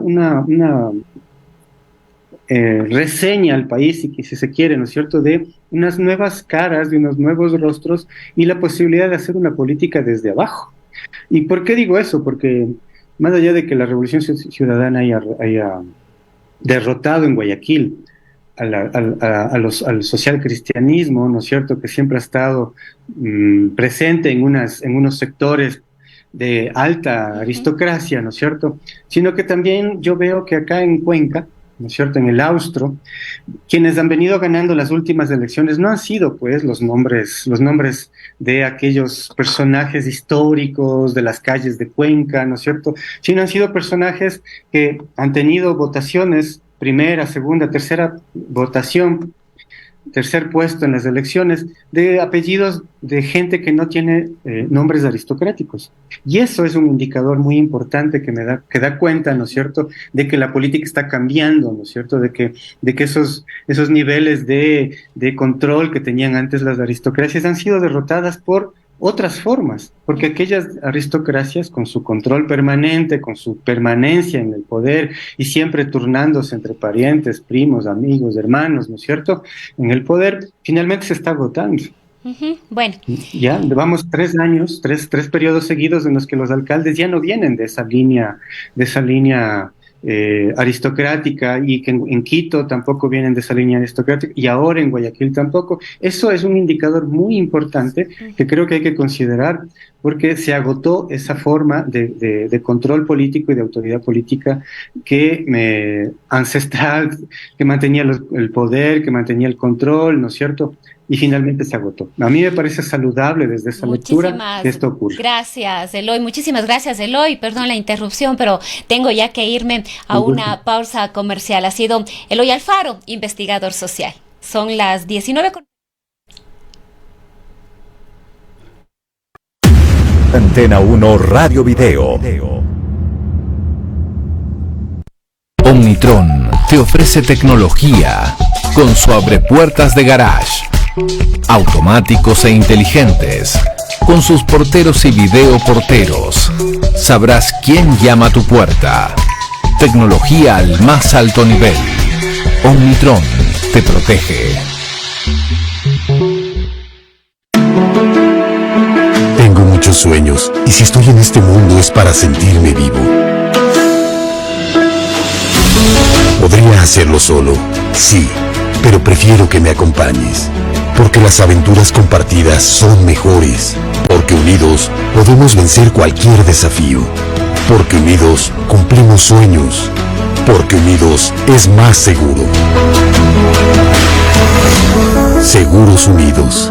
reseña al país, y que si se quiere, ¿no es cierto?, de unas nuevas caras, de unos nuevos rostros y la posibilidad de hacer una política desde abajo. ¿Y por qué digo eso? Porque más allá de que la Revolución Ciudadana haya derrotado en Guayaquil al socialcristianismo, ¿no es cierto?, que siempre ha estado presente en unos sectores de alta aristocracia, ¿no es cierto?, sino que también yo veo que acá en Cuenca, ¿no es cierto?, en el Austro, quienes han venido ganando las últimas elecciones no han sido, pues, los nombres de aquellos personajes históricos de las calles de Cuenca, ¿no es cierto?, sino han sido personajes que han tenido votaciones, primera, segunda, tercera votación, tercer puesto en las elecciones, de apellidos de gente que no tiene nombres aristocráticos. Y eso es un indicador muy importante que da cuenta, ¿no es cierto?, de que la política está cambiando, ¿no es cierto?, de que esos niveles de control que tenían antes las aristocracias han sido derrotadas por otras formas, porque aquellas aristocracias con su control permanente, con su permanencia en el poder y siempre turnándose entre parientes, primos, amigos, hermanos, ¿no es cierto?, en el poder, finalmente se está agotando. Bueno. Ya llevamos 3 años, tres periodos seguidos en los que los alcaldes ya no vienen de esa línea aristocrática, y que en Quito tampoco vienen de esa línea aristocrática, y ahora en Guayaquil tampoco. Eso es un indicador muy importante que creo que hay que considerar, porque se agotó esa forma de control político y de autoridad política ancestral, que mantenía el poder, que mantenía el control, ¿no es cierto?, y finalmente se agotó. A mí me parece saludable desde esa lectura que esto ocurre. Gracias, Eloy. Muchísimas gracias, Eloy. Perdón la interrupción, pero tengo ya que irme a una pausa comercial. Ha sido Eloy Alfaro, investigador social. Son las 19. Antena 1 Radio Video. Omnitron te ofrece tecnología con su abrepuertas de garage, automáticos e inteligentes, con sus porteros y videoporteros. Sabrás quién llama a tu puerta. Tecnología al más alto nivel. Omnitron te protege. Tengo muchos sueños, y si estoy en este mundo es para sentirme vivo. Podría hacerlo solo, sí, pero prefiero que me acompañes. Porque las aventuras compartidas son mejores. Porque unidos podemos vencer cualquier desafío. Porque unidos cumplimos sueños. Porque unidos es más seguro. Seguros Unidos.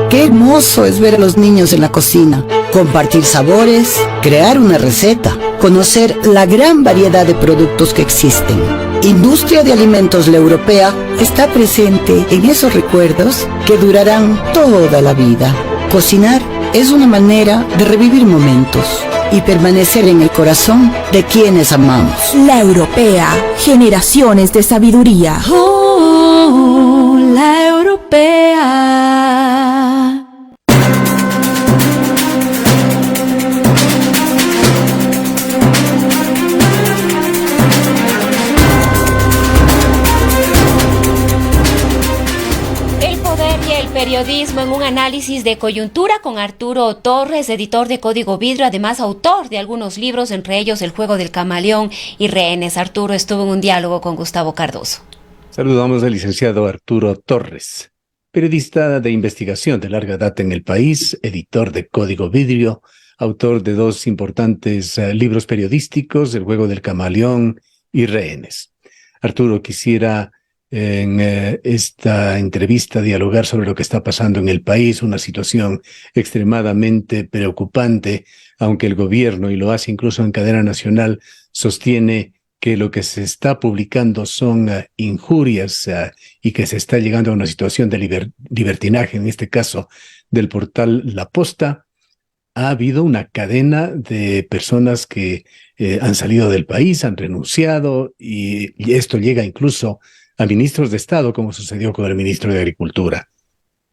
Qué hermoso es ver a los niños en la cocina, compartir sabores, crear una receta, conocer la gran variedad de productos que existen. Industria de Alimentos La Europea está presente en esos recuerdos que durarán toda la vida. Cocinar es una manera de revivir momentos y permanecer en el corazón de quienes amamos. La Europea, generaciones de sabiduría. Oh, la Europea. Periodismo en un análisis de coyuntura con Arturo Torres, editor de Código Vidrio, además autor de algunos libros, entre ellos El juego del camaleón y Rehenes. Arturo estuvo en un diálogo con Gustavo Cardoso. Saludamos al licenciado Arturo Torres, periodista de investigación de larga data en el país, editor de Código Vidrio, autor de dos importantes libros periodísticos, El juego del camaleón y Rehenes. Arturo, quisiera en esta entrevista dialogar sobre lo que está pasando en el país, una situación extremadamente preocupante, aunque el gobierno, y lo hace incluso en cadena nacional, sostiene que lo que se está publicando son injurias y que se está llegando a una situación de libertinaje, en este caso del portal La Posta. Ha habido una cadena de personas que han salido del país, han renunciado, y esto llega incluso a ministros de Estado, como sucedió con el ministro de Agricultura.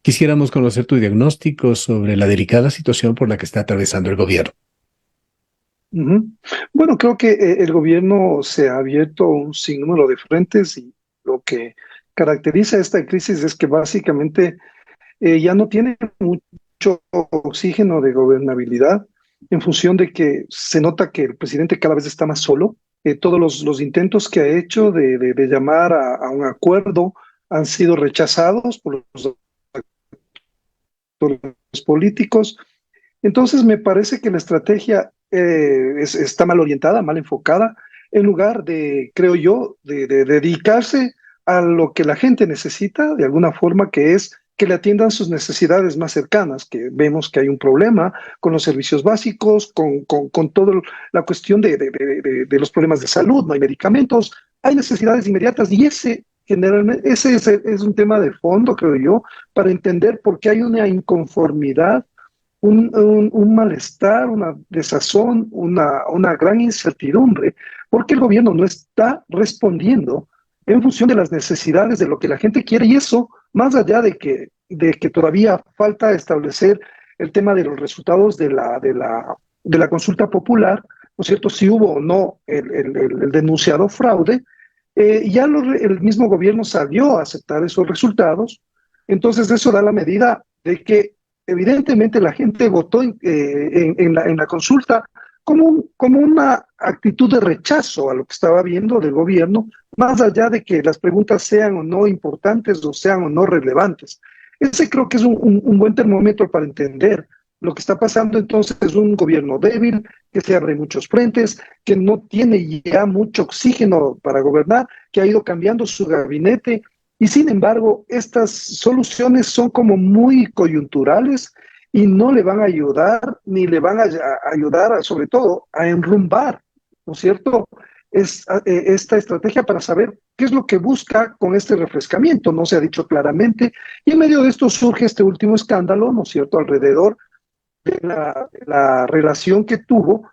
Quisiéramos conocer tu diagnóstico sobre la delicada situación por la que está atravesando el gobierno. Bueno, creo que el gobierno se ha abierto un sinnúmero de frentes y lo que caracteriza esta crisis es que básicamente ya no tiene mucho oxígeno de gobernabilidad en función de que se nota que el presidente cada vez está más solo. Todos los intentos que ha hecho de llamar a un acuerdo han sido rechazados por los actores políticos. Entonces me parece que la estrategia está mal orientada, mal enfocada, en lugar de, creo yo, de dedicarse a lo que la gente necesita, de alguna forma, que es que le atiendan sus necesidades más cercanas, que vemos que hay un problema con los servicios básicos, con toda la cuestión de los problemas de salud, no hay medicamentos, hay necesidades inmediatas, y generalmente ese es un tema de fondo, creo yo, para entender por qué hay una inconformidad, un malestar, una desazón, una gran incertidumbre, porque el gobierno no está respondiendo en función de las necesidades de lo que la gente quiere, y eso, más allá de que todavía falta establecer el tema de los resultados de la consulta popular, ¿no es cierto?, si hubo o no el denunciado fraude, ya el mismo gobierno salió a aceptar esos resultados. Entonces eso da la medida de que evidentemente la gente votó en la consulta como una actitud de rechazo a lo que estaba viendo del gobierno, más allá de que las preguntas sean o no importantes o sean o no relevantes. Ese creo que es un buen termómetro para entender lo que está pasando. Entonces es un gobierno débil, que se abre muchos frentes, que no tiene ya mucho oxígeno para gobernar, que ha ido cambiando su gabinete, y sin embargo estas soluciones son como muy coyunturales y no le van a ayudar, ni le van a ayudar sobre todo a enrumbar, ¿no es cierto?, esta estrategia para saber qué es lo que busca con este refrescamiento. No se ha dicho claramente, y en medio de esto surge este último escándalo, ¿no es cierto?, alrededor de la relación que tuvo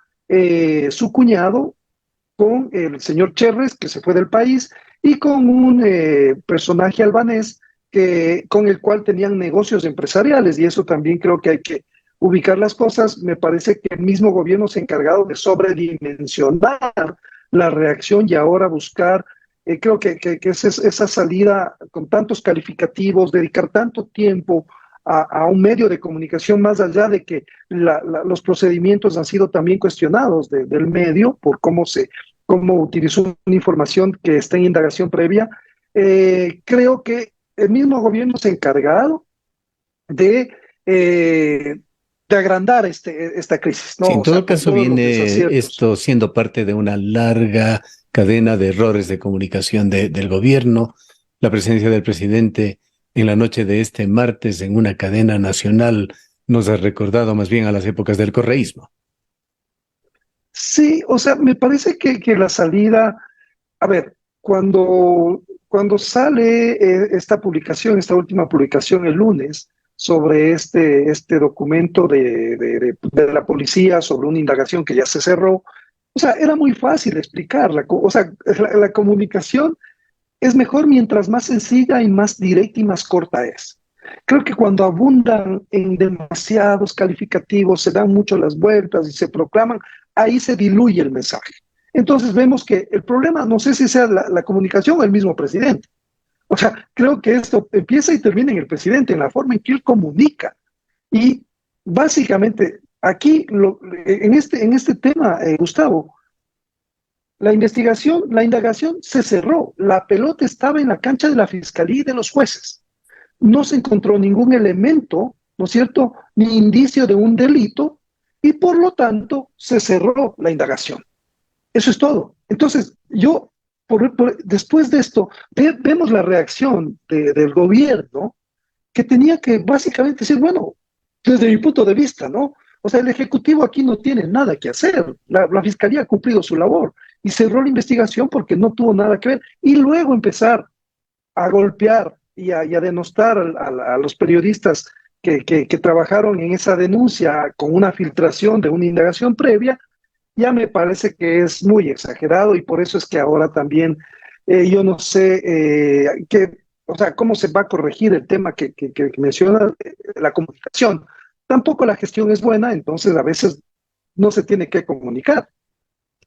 su cuñado con el señor Cherres, que se fue del país, y con un personaje albanés con el cual tenían negocios empresariales, y eso también creo que hay que ubicar las cosas. Me parece que el mismo gobierno se ha encargado de sobredimensionar la reacción y ahora buscar, creo que es esa salida con tantos calificativos, dedicar tanto tiempo a un medio de comunicación, más allá de que los procedimientos han sido también cuestionados del medio por cómo utilizó una información que está en indagación previa. Creo que el mismo gobierno se ha encargado de agrandar esta crisis, ¿no? Sí, en O sea, todo con caso todos los viene desaciertos. esto siendo parte de una larga cadena de errores de comunicación del gobierno. La presencia del presidente en la noche de este martes en una cadena nacional nos ha recordado más bien a las épocas del correísmo. Sí, o sea, me parece que la salida, a ver, cuando sale esta publicación, esta última publicación el lunes, sobre este documento de la policía sobre una indagación que ya se cerró, o sea, era muy fácil explicarla. O sea, la comunicación es mejor mientras más sencilla y más directa y más corta es. Creo que cuando abundan en demasiados calificativos, se dan mucho las vueltas y se proclaman, ahí se diluye el mensaje. Entonces vemos que el problema, no sé si sea la comunicación o el mismo presidente. O sea, creo que esto empieza y termina en el presidente, en la forma en que él comunica. Y básicamente, aquí, en este tema, Gustavo, la indagación se cerró. La pelota estaba en la cancha de la fiscalía y de los jueces. No se encontró ningún elemento, ¿no es cierto?, ni indicio de un delito, y por lo tanto se cerró la indagación. Eso es todo. Entonces, después de esto, vemos la reacción del gobierno, que tenía que básicamente decir, bueno, desde mi punto de vista, ¿no? O sea, el Ejecutivo aquí no tiene nada que hacer. La Fiscalía ha cumplido su labor y cerró la investigación porque no tuvo nada que ver. Y luego empezar a golpear y a denostar a los periodistas que trabajaron en esa denuncia con una filtración de una indagación previa, ya me parece que es muy exagerado, y por eso es que ahora también yo no sé o sea, cómo se va a corregir el tema que menciona la comunicación. Tampoco la gestión es buena, entonces a veces no se tiene que comunicar.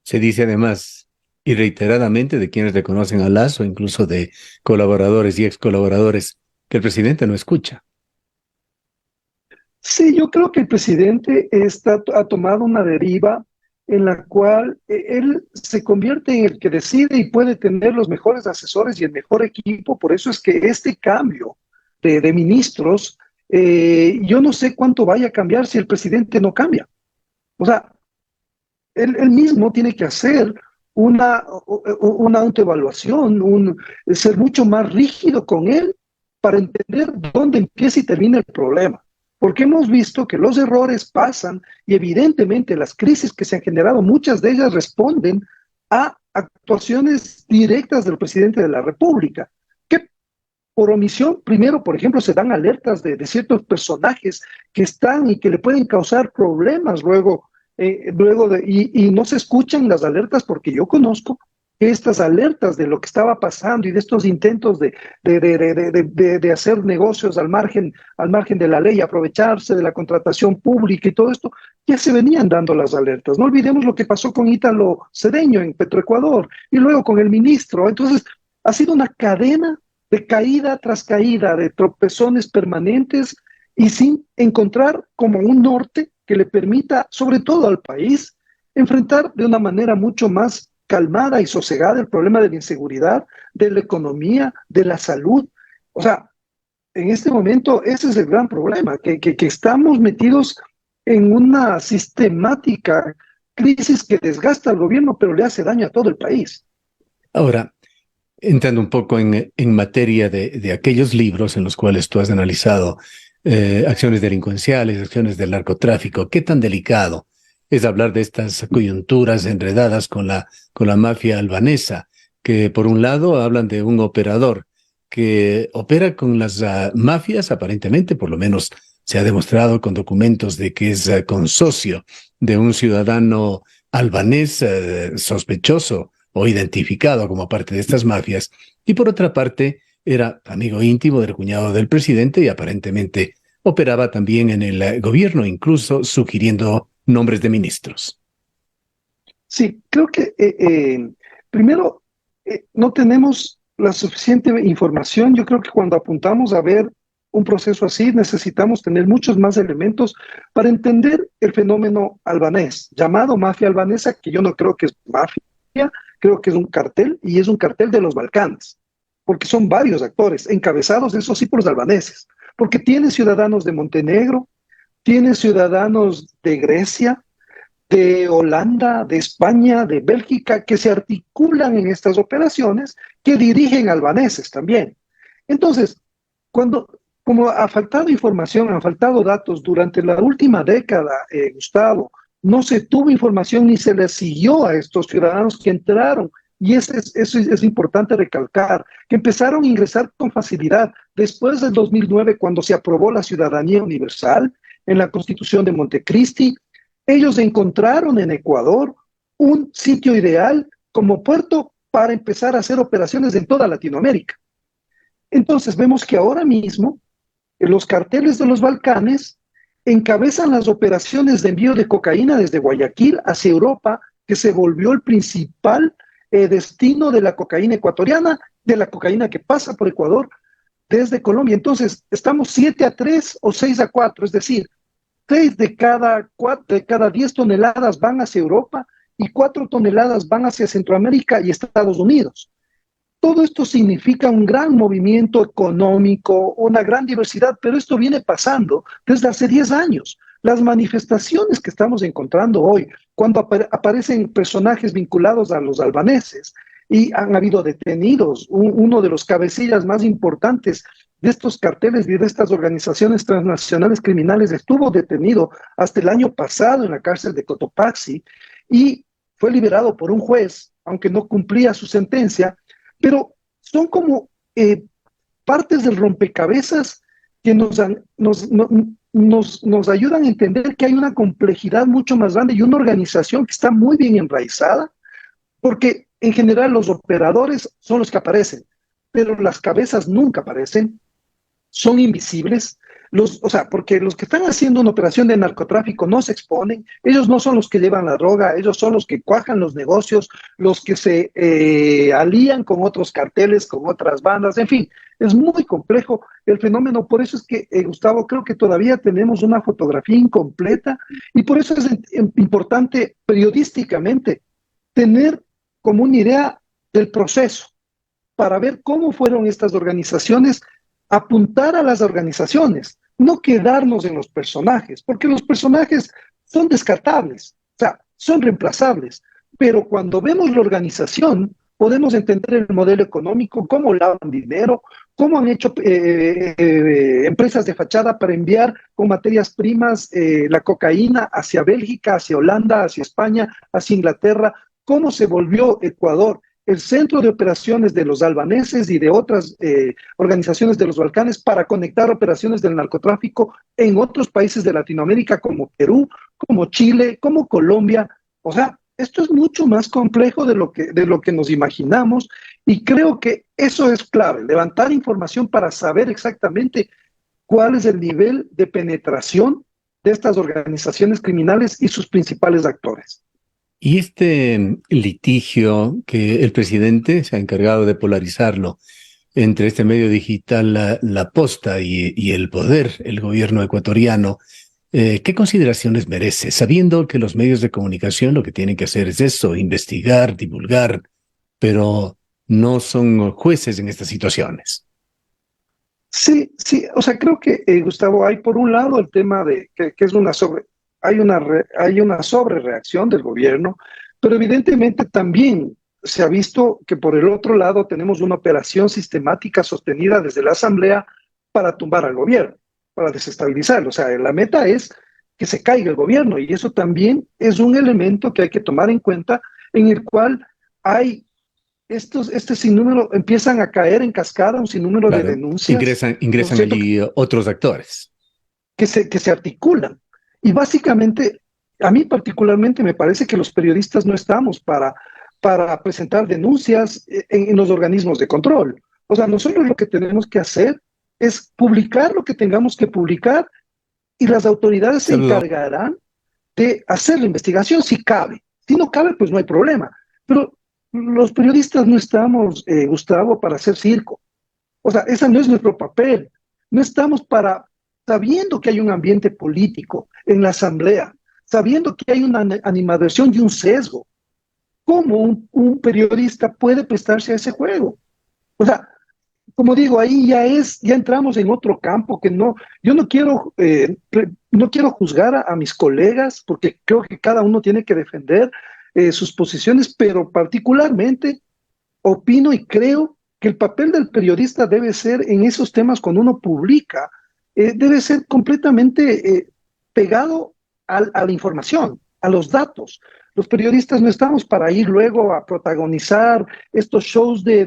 Se dice además y reiteradamente de quienes reconocen a Lazo, incluso de colaboradores y ex colaboradores, que el presidente no escucha. Sí, yo creo que el presidente ha tomado una deriva en la cual él se convierte en el que decide y puede tener los mejores asesores y el mejor equipo. Por eso es que este cambio de ministros, yo no sé cuánto vaya a cambiar si el presidente no cambia. O sea, él mismo tiene que hacer una autoevaluación, ser mucho más rígido con él para entender dónde empieza y termina el problema. Porque hemos visto que los errores pasan y evidentemente las crisis que se han generado, muchas de ellas responden a actuaciones directas del presidente de la República, que por omisión, primero, por ejemplo, se dan alertas de ciertos personajes que están y que le pueden causar problemas luego, y no se escuchan las alertas, porque yo conozco estas alertas de lo que estaba pasando y de estos intentos de hacer negocios al margen de la ley, aprovecharse de la contratación pública y todo esto, ya se venían dando las alertas. No olvidemos lo que pasó con Ítalo Cedeño en Petroecuador y luego con el ministro. Entonces, ha sido una cadena de caída tras caída, de tropezones permanentes y sin encontrar como un norte que le permita, sobre todo al país, enfrentar de una manera mucho más calmada y sosegada el problema de la inseguridad, de la economía, de la salud. O sea, en este momento ese es el gran problema, que estamos metidos en una sistemática crisis que desgasta al gobierno, pero le hace daño a todo el país. Ahora, entrando un poco en materia de aquellos libros en los cuales tú has analizado acciones delincuenciales, acciones del narcotráfico, ¿qué tan delicado es hablar de estas coyunturas enredadas con la mafia albanesa, que por un lado hablan de un operador que opera con las mafias, aparentemente, por lo menos se ha demostrado con documentos de que es consocio de un ciudadano albanés sospechoso o identificado como parte de estas mafias, y por otra parte era amigo íntimo del cuñado del presidente y aparentemente operaba también en el gobierno, incluso sugiriendo nombres de ministros. Sí, creo que primero no tenemos la suficiente información. Yo creo que cuando apuntamos a ver un proceso así necesitamos tener muchos más elementos para entender el fenómeno albanés, llamado mafia albanesa, que yo no creo que es mafia, creo que es un cartel, y es un cartel de los Balcanes. porque son varios actores, encabezados, eso sí, por los albaneses, porque tienen ciudadanos de Montenegro, tienen ciudadanos de Grecia, de Holanda, de España, de Bélgica, que se articulan en estas operaciones, que dirigen albaneses también. Entonces, como ha faltado información, han faltado datos durante la última década, Gustavo, no se tuvo información ni se les siguió a estos ciudadanos que entraron, y eso es importante recalcar, que empezaron a ingresar con facilidad después del 2009, cuando se aprobó la ciudadanía universal en la Constitución de Montecristi. Ellos encontraron en Ecuador un sitio ideal como puerto para empezar a hacer operaciones en toda Latinoamérica. Entonces vemos que ahora mismo los carteles de los Balcanes encabezan las operaciones de envío de cocaína desde Guayaquil hacia Europa, que se volvió el principal destino de la cocaína ecuatoriana, de la cocaína que pasa por Ecuador desde Colombia. Entonces estamos 7-3 o 6-4, es decir, 6 de cada 10 toneladas van hacia Europa y 4 toneladas van hacia Centroamérica y Estados Unidos. Todo esto significa un gran movimiento económico, una gran diversidad, pero esto viene pasando desde hace 10 años. Las manifestaciones que estamos encontrando hoy, cuando aparecen personajes vinculados a los albaneses y han habido detenidos, uno de los cabecillas más importantes de estos carteles y de estas organizaciones transnacionales criminales estuvo detenido hasta el año pasado en la cárcel de Cotopaxi y fue liberado por un juez, aunque no cumplía su sentencia, pero son como partes del rompecabezas que nos ayudan a entender que hay una complejidad mucho más grande y una organización que está muy bien enraizada, porque en general los operadores son los que aparecen, pero las cabezas nunca aparecen, son invisibles, porque los que están haciendo una operación de narcotráfico no se exponen, ellos no son los que llevan la droga, ellos son los que cuajan los negocios, los que se alían con otros carteles, con otras bandas, en fin, es muy complejo el fenómeno. Por eso es que, Gustavo, creo que todavía tenemos una fotografía incompleta y por eso es importante periodísticamente tener como una idea del proceso para ver cómo fueron estas organizaciones, apuntar a las organizaciones, no quedarnos en los personajes, porque los personajes son descartables, o sea, son reemplazables, pero cuando vemos la organización, podemos entender el modelo económico, cómo lavan dinero, cómo han hecho empresas de fachada para enviar con materias primas la cocaína hacia Bélgica, hacia Holanda, hacia España, hacia Inglaterra, cómo se volvió Ecuador el centro de operaciones de los albaneses y de otras organizaciones de los Balcanes para conectar operaciones del narcotráfico en otros países de Latinoamérica como Perú, como Chile, como Colombia. O sea, esto es mucho más complejo de lo que nos imaginamos y creo que eso es clave, levantar información para saber exactamente cuál es el nivel de penetración de estas organizaciones criminales y sus principales actores. Y este litigio que el presidente se ha encargado de polarizarlo entre este medio digital, la Posta y el poder, el gobierno ecuatoriano, ¿qué consideraciones merece? Sabiendo que los medios de comunicación lo que tienen que hacer es eso, investigar, divulgar, pero no son jueces en estas situaciones. Sí, o sea, creo que, Gustavo, hay por un lado el tema de que es hay una sobrereacción del gobierno, pero evidentemente también se ha visto que por el otro lado tenemos una operación sistemática sostenida desde la Asamblea para tumbar al gobierno, para desestabilizarlo. O sea, la meta es que se caiga el gobierno y eso también es un elemento que hay que tomar en cuenta, en el cual hay este sinnúmero, empiezan a caer en cascada un sinnúmero de denuncias. Ingresan allí otros actores. Que se articulan. Y básicamente, a mí particularmente me parece que los periodistas no estamos para presentar denuncias en los organismos de control. O sea, nosotros lo que tenemos que hacer es publicar lo que tengamos que publicar y las autoridades se encargarán de hacer la investigación si cabe. Si no cabe, pues no hay problema. Pero los periodistas no estamos, Gustavo, para hacer circo. O sea, ese no es nuestro papel. No estamos sabiendo que hay un ambiente político en la Asamblea, sabiendo que hay una animadversión y un sesgo. ¿Cómo un periodista puede prestarse a ese juego? O sea, como digo, ahí ya entramos en otro campo que yo no quiero juzgar a mis colegas, porque creo que cada uno tiene que defender sus posiciones, pero particularmente opino y creo que el papel del periodista debe ser en esos temas cuando uno publica, debe ser completamente pegado a la información, a los datos. Los periodistas no estamos para ir luego a protagonizar estos shows de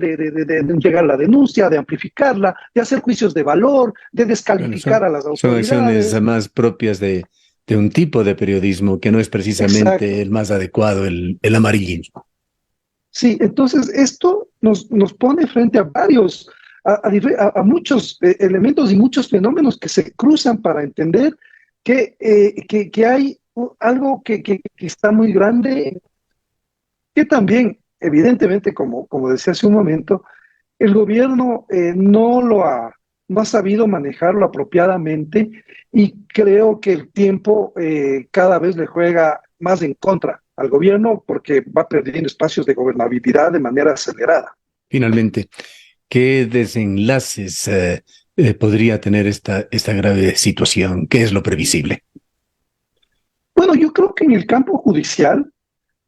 entregar la denuncia, de amplificarla, de hacer juicios de valor, de descalificar a las autoridades. Son acciones más propias de un tipo de periodismo que no es precisamente el más adecuado, el amarillismo. Sí, entonces esto nos pone frente a a muchos elementos y muchos fenómenos que se cruzan para entender que hay algo que está muy grande, que también, evidentemente, como decía hace un momento, el gobierno no ha sabido manejarlo apropiadamente, y creo que el tiempo cada vez le juega más en contra al gobierno, porque va perdiendo espacios de gobernabilidad de manera acelerada. Finalmente, ¿qué desenlaces podría tener esta grave situación? ¿Qué es lo previsible? Bueno, yo creo que en el campo judicial,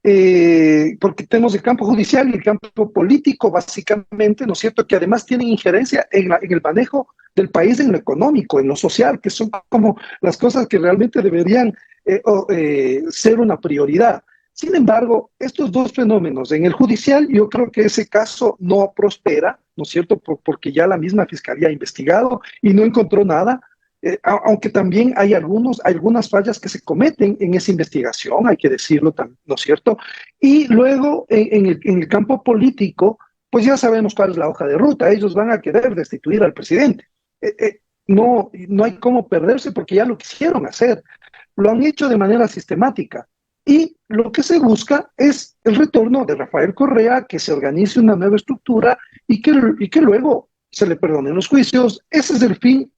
porque tenemos el campo judicial y el campo político, básicamente, ¿no es cierto?, que además tienen injerencia en el manejo del país, en lo económico, en lo social, que son como las cosas que realmente deberían ser una prioridad. Sin embargo, estos dos fenómenos, en el judicial, yo creo que ese caso no prospera, ¿no es cierto?, porque ya la misma fiscalía ha investigado y no encontró nada. Aunque también hay algunas fallas que se cometen en esa investigación, hay que decirlo, ¿no es cierto? Y luego, en el campo político, pues ya sabemos cuál es la hoja de ruta. Ellos van a querer destituir al presidente. No hay cómo perderse, porque ya lo quisieron hacer. Lo han hecho de manera sistemática. Y lo que se busca es el retorno de Rafael Correa, que se organice una nueva estructura y que luego se le perdonen los juicios. Ese es el fin.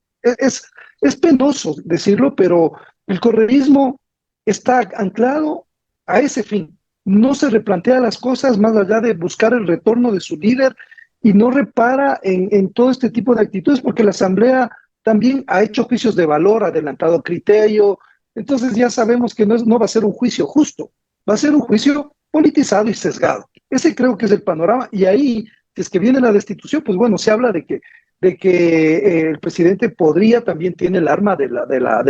Es penoso decirlo, pero el correísmo está anclado a ese fin. No se replantea las cosas más allá de buscar el retorno de su líder, y no repara en todo este tipo de actitudes, porque la Asamblea también ha hecho juicios de valor, ha adelantado criterio. Entonces ya sabemos que no va a ser un juicio justo, va a ser un juicio politizado y sesgado. Ese creo que es el panorama, y ahí, si es que viene la destitución, pues bueno, se habla de que el presidente tiene el arma de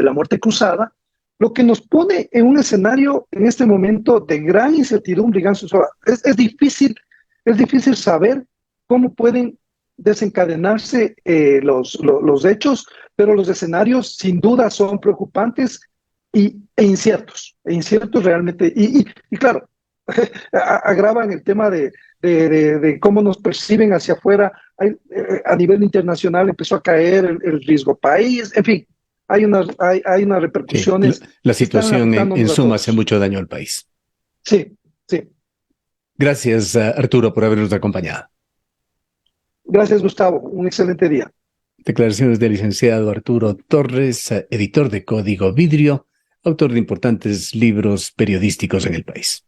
la muerte cruzada, lo que nos pone en un escenario en este momento de gran incertidumbre y gran zozobra. Es difícil saber cómo pueden desencadenarse los hechos, pero los escenarios sin duda son preocupantes e inciertos realmente, y claro, agravan el tema de cómo nos perciben hacia afuera. A nivel internacional empezó a caer el riesgo país, en fin, hay unas repercusiones. Sí, la situación en suma hace mucho daño al país. Sí. Gracias, Arturo, por habernos acompañado. Gracias, Gustavo. Un excelente día. Declaraciones del licenciado Arturo Torres, editor de Código Vidrio, autor de importantes libros periodísticos en el país.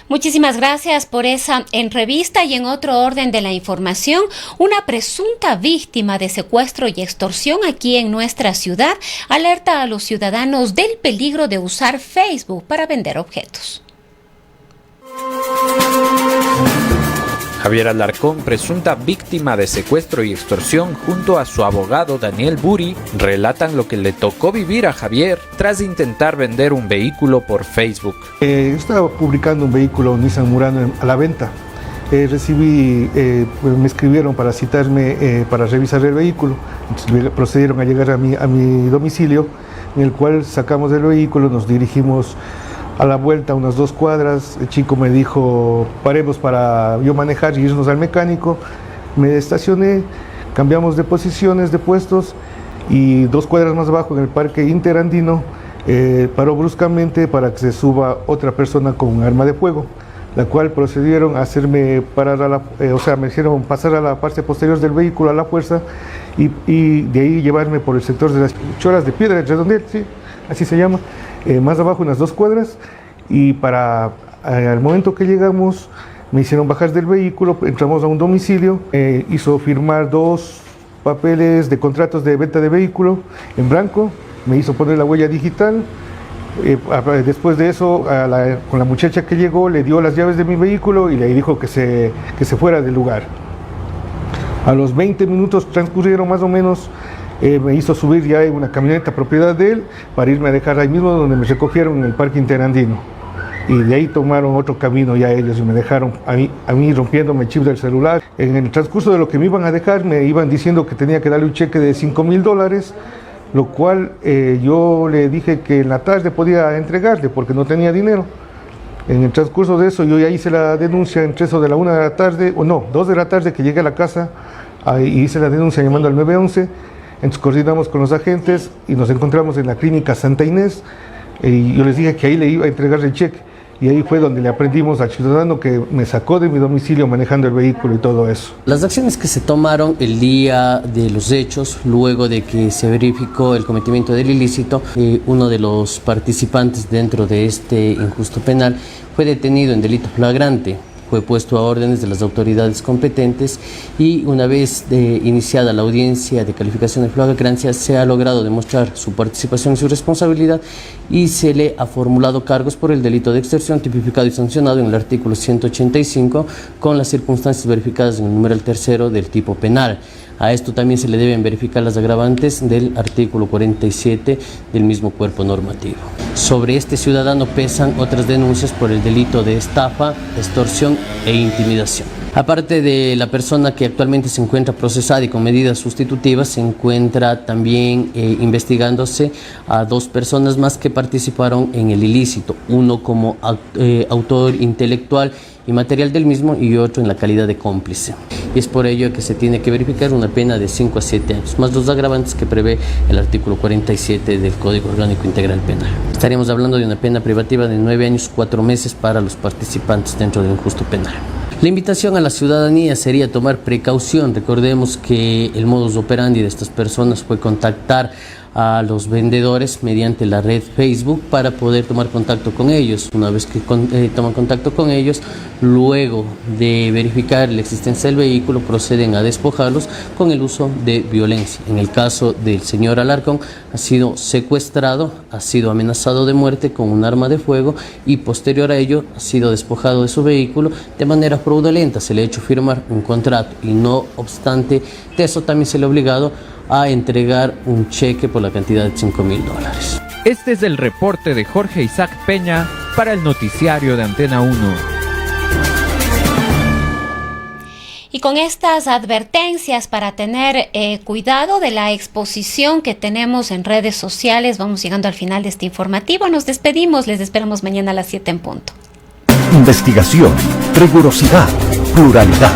Muchísimas gracias por esa entrevista. Y en otro orden de la información, una presunta víctima de secuestro y extorsión aquí en nuestra ciudad alerta a los ciudadanos del peligro de usar Facebook para vender objetos. Javier Alarcón, presunta víctima de secuestro y extorsión, junto a su abogado Daniel Buri, relatan lo que le tocó vivir a Javier tras intentar vender un vehículo por Facebook. Estaba publicando un vehículo Nissan Murano a la venta. Me escribieron para citarme para revisar el vehículo. Entonces, procedieron a llegar a mi domicilio, en el cual sacamos el vehículo, nos dirigimos a la vuelta, unas 2 cuadras. El chico me dijo, paremos para yo manejar y irnos al mecánico. Me estacioné, cambiamos de posiciones, de puestos, y 2 cuadras más abajo, en el Parque Interandino, paró bruscamente para que se suba otra persona con un arma de fuego, la cual procedieron a hacerme parar me hicieron pasar a la parte posterior del vehículo a la fuerza, y de ahí llevarme por el sector de las Choras de Piedra, el Redondel, sí, así se llama. Más abajo, unas 2 cuadras, y al momento que llegamos Me hicieron bajar del vehículo, entramos a un domicilio, hizo firmar 2 papeles de contratos de venta de vehículo en blanco, me hizo poner la huella digital. Después de eso, con la muchacha que llegó, le dio las llaves de mi vehículo y le dijo que se fuera del lugar. A los 20 minutos transcurrieron más o menos, me hizo subir ya en una camioneta propiedad de él para irme a dejar ahí mismo donde me recogieron en el Parque Interandino. Y de ahí tomaron otro camino ya ellos y me dejaron a mí rompiéndome el chip del celular. En el transcurso de lo que me iban a dejar, me iban diciendo que tenía que darle un cheque de $5,000, lo cual yo le dije que en la tarde podía entregarle porque no tenía dinero. En el transcurso de eso yo ya hice la denuncia entre eso de la 1 de la tarde, o no, 2 de la tarde que llegué a la casa, y hice la denuncia llamando al 911. Entonces coordinamos con los agentes y nos encontramos en la clínica Santa Inés, y yo les dije que ahí le iba a entregar el cheque. Y ahí fue donde le aprendimos al ciudadano que me sacó de mi domicilio manejando el vehículo y todo eso. Las acciones que se tomaron el día de los hechos, luego de que se verificó el cometimiento del ilícito, uno de los participantes dentro de este injusto penal fue detenido en delito flagrante. Fue puesto a órdenes de las autoridades competentes y una vez iniciada la audiencia de calificación de flagrancia se ha logrado demostrar su participación y su responsabilidad y se le ha formulado cargos por el delito de extorsión tipificado y sancionado en el artículo 185 con las circunstancias verificadas en el numeral 3 del tipo penal. A esto también se le deben verificar las agravantes del artículo 47 del mismo cuerpo normativo. Sobre este ciudadano pesan otras denuncias por el delito de estafa, extorsión e intimidación. Aparte de la persona que actualmente se encuentra procesada y con medidas sustitutivas, se encuentra también investigándose a 2 personas más que participaron en el ilícito, uno como autor intelectual y material del mismo y otro en la calidad de cómplice. Y es por ello que se tiene que verificar una pena de 5 a 7 años, más los agravantes que prevé el artículo 47 del Código Orgánico Integral Penal. Estaríamos hablando de una pena privativa de 9 años, 4 meses para los participantes dentro de un justo penal. La invitación a la ciudadanía sería tomar precaución. Recordemos que el modus operandi de estas personas fue contactar a los vendedores mediante la red Facebook para poder tomar contacto con ellos. Una vez que toman contacto con ellos, luego de verificar la existencia del vehículo, proceden a despojarlos con el uso de violencia. En el caso del señor Alarcón, ha sido secuestrado, ha sido amenazado de muerte con un arma de fuego y posterior a ello ha sido despojado de su vehículo de manera fraudulenta. Se le ha hecho firmar un contrato y no obstante de eso también se le ha obligado a entregar un cheque por la cantidad de $5,000. Este es el reporte de Jorge Isaac Peña para el noticiario de Antena 1. Y con estas advertencias para tener cuidado de la exposición que tenemos en redes sociales, vamos llegando al final de este informativo. Nos despedimos, les esperamos mañana a las 7 en punto. Investigación, rigurosidad, pluralidad.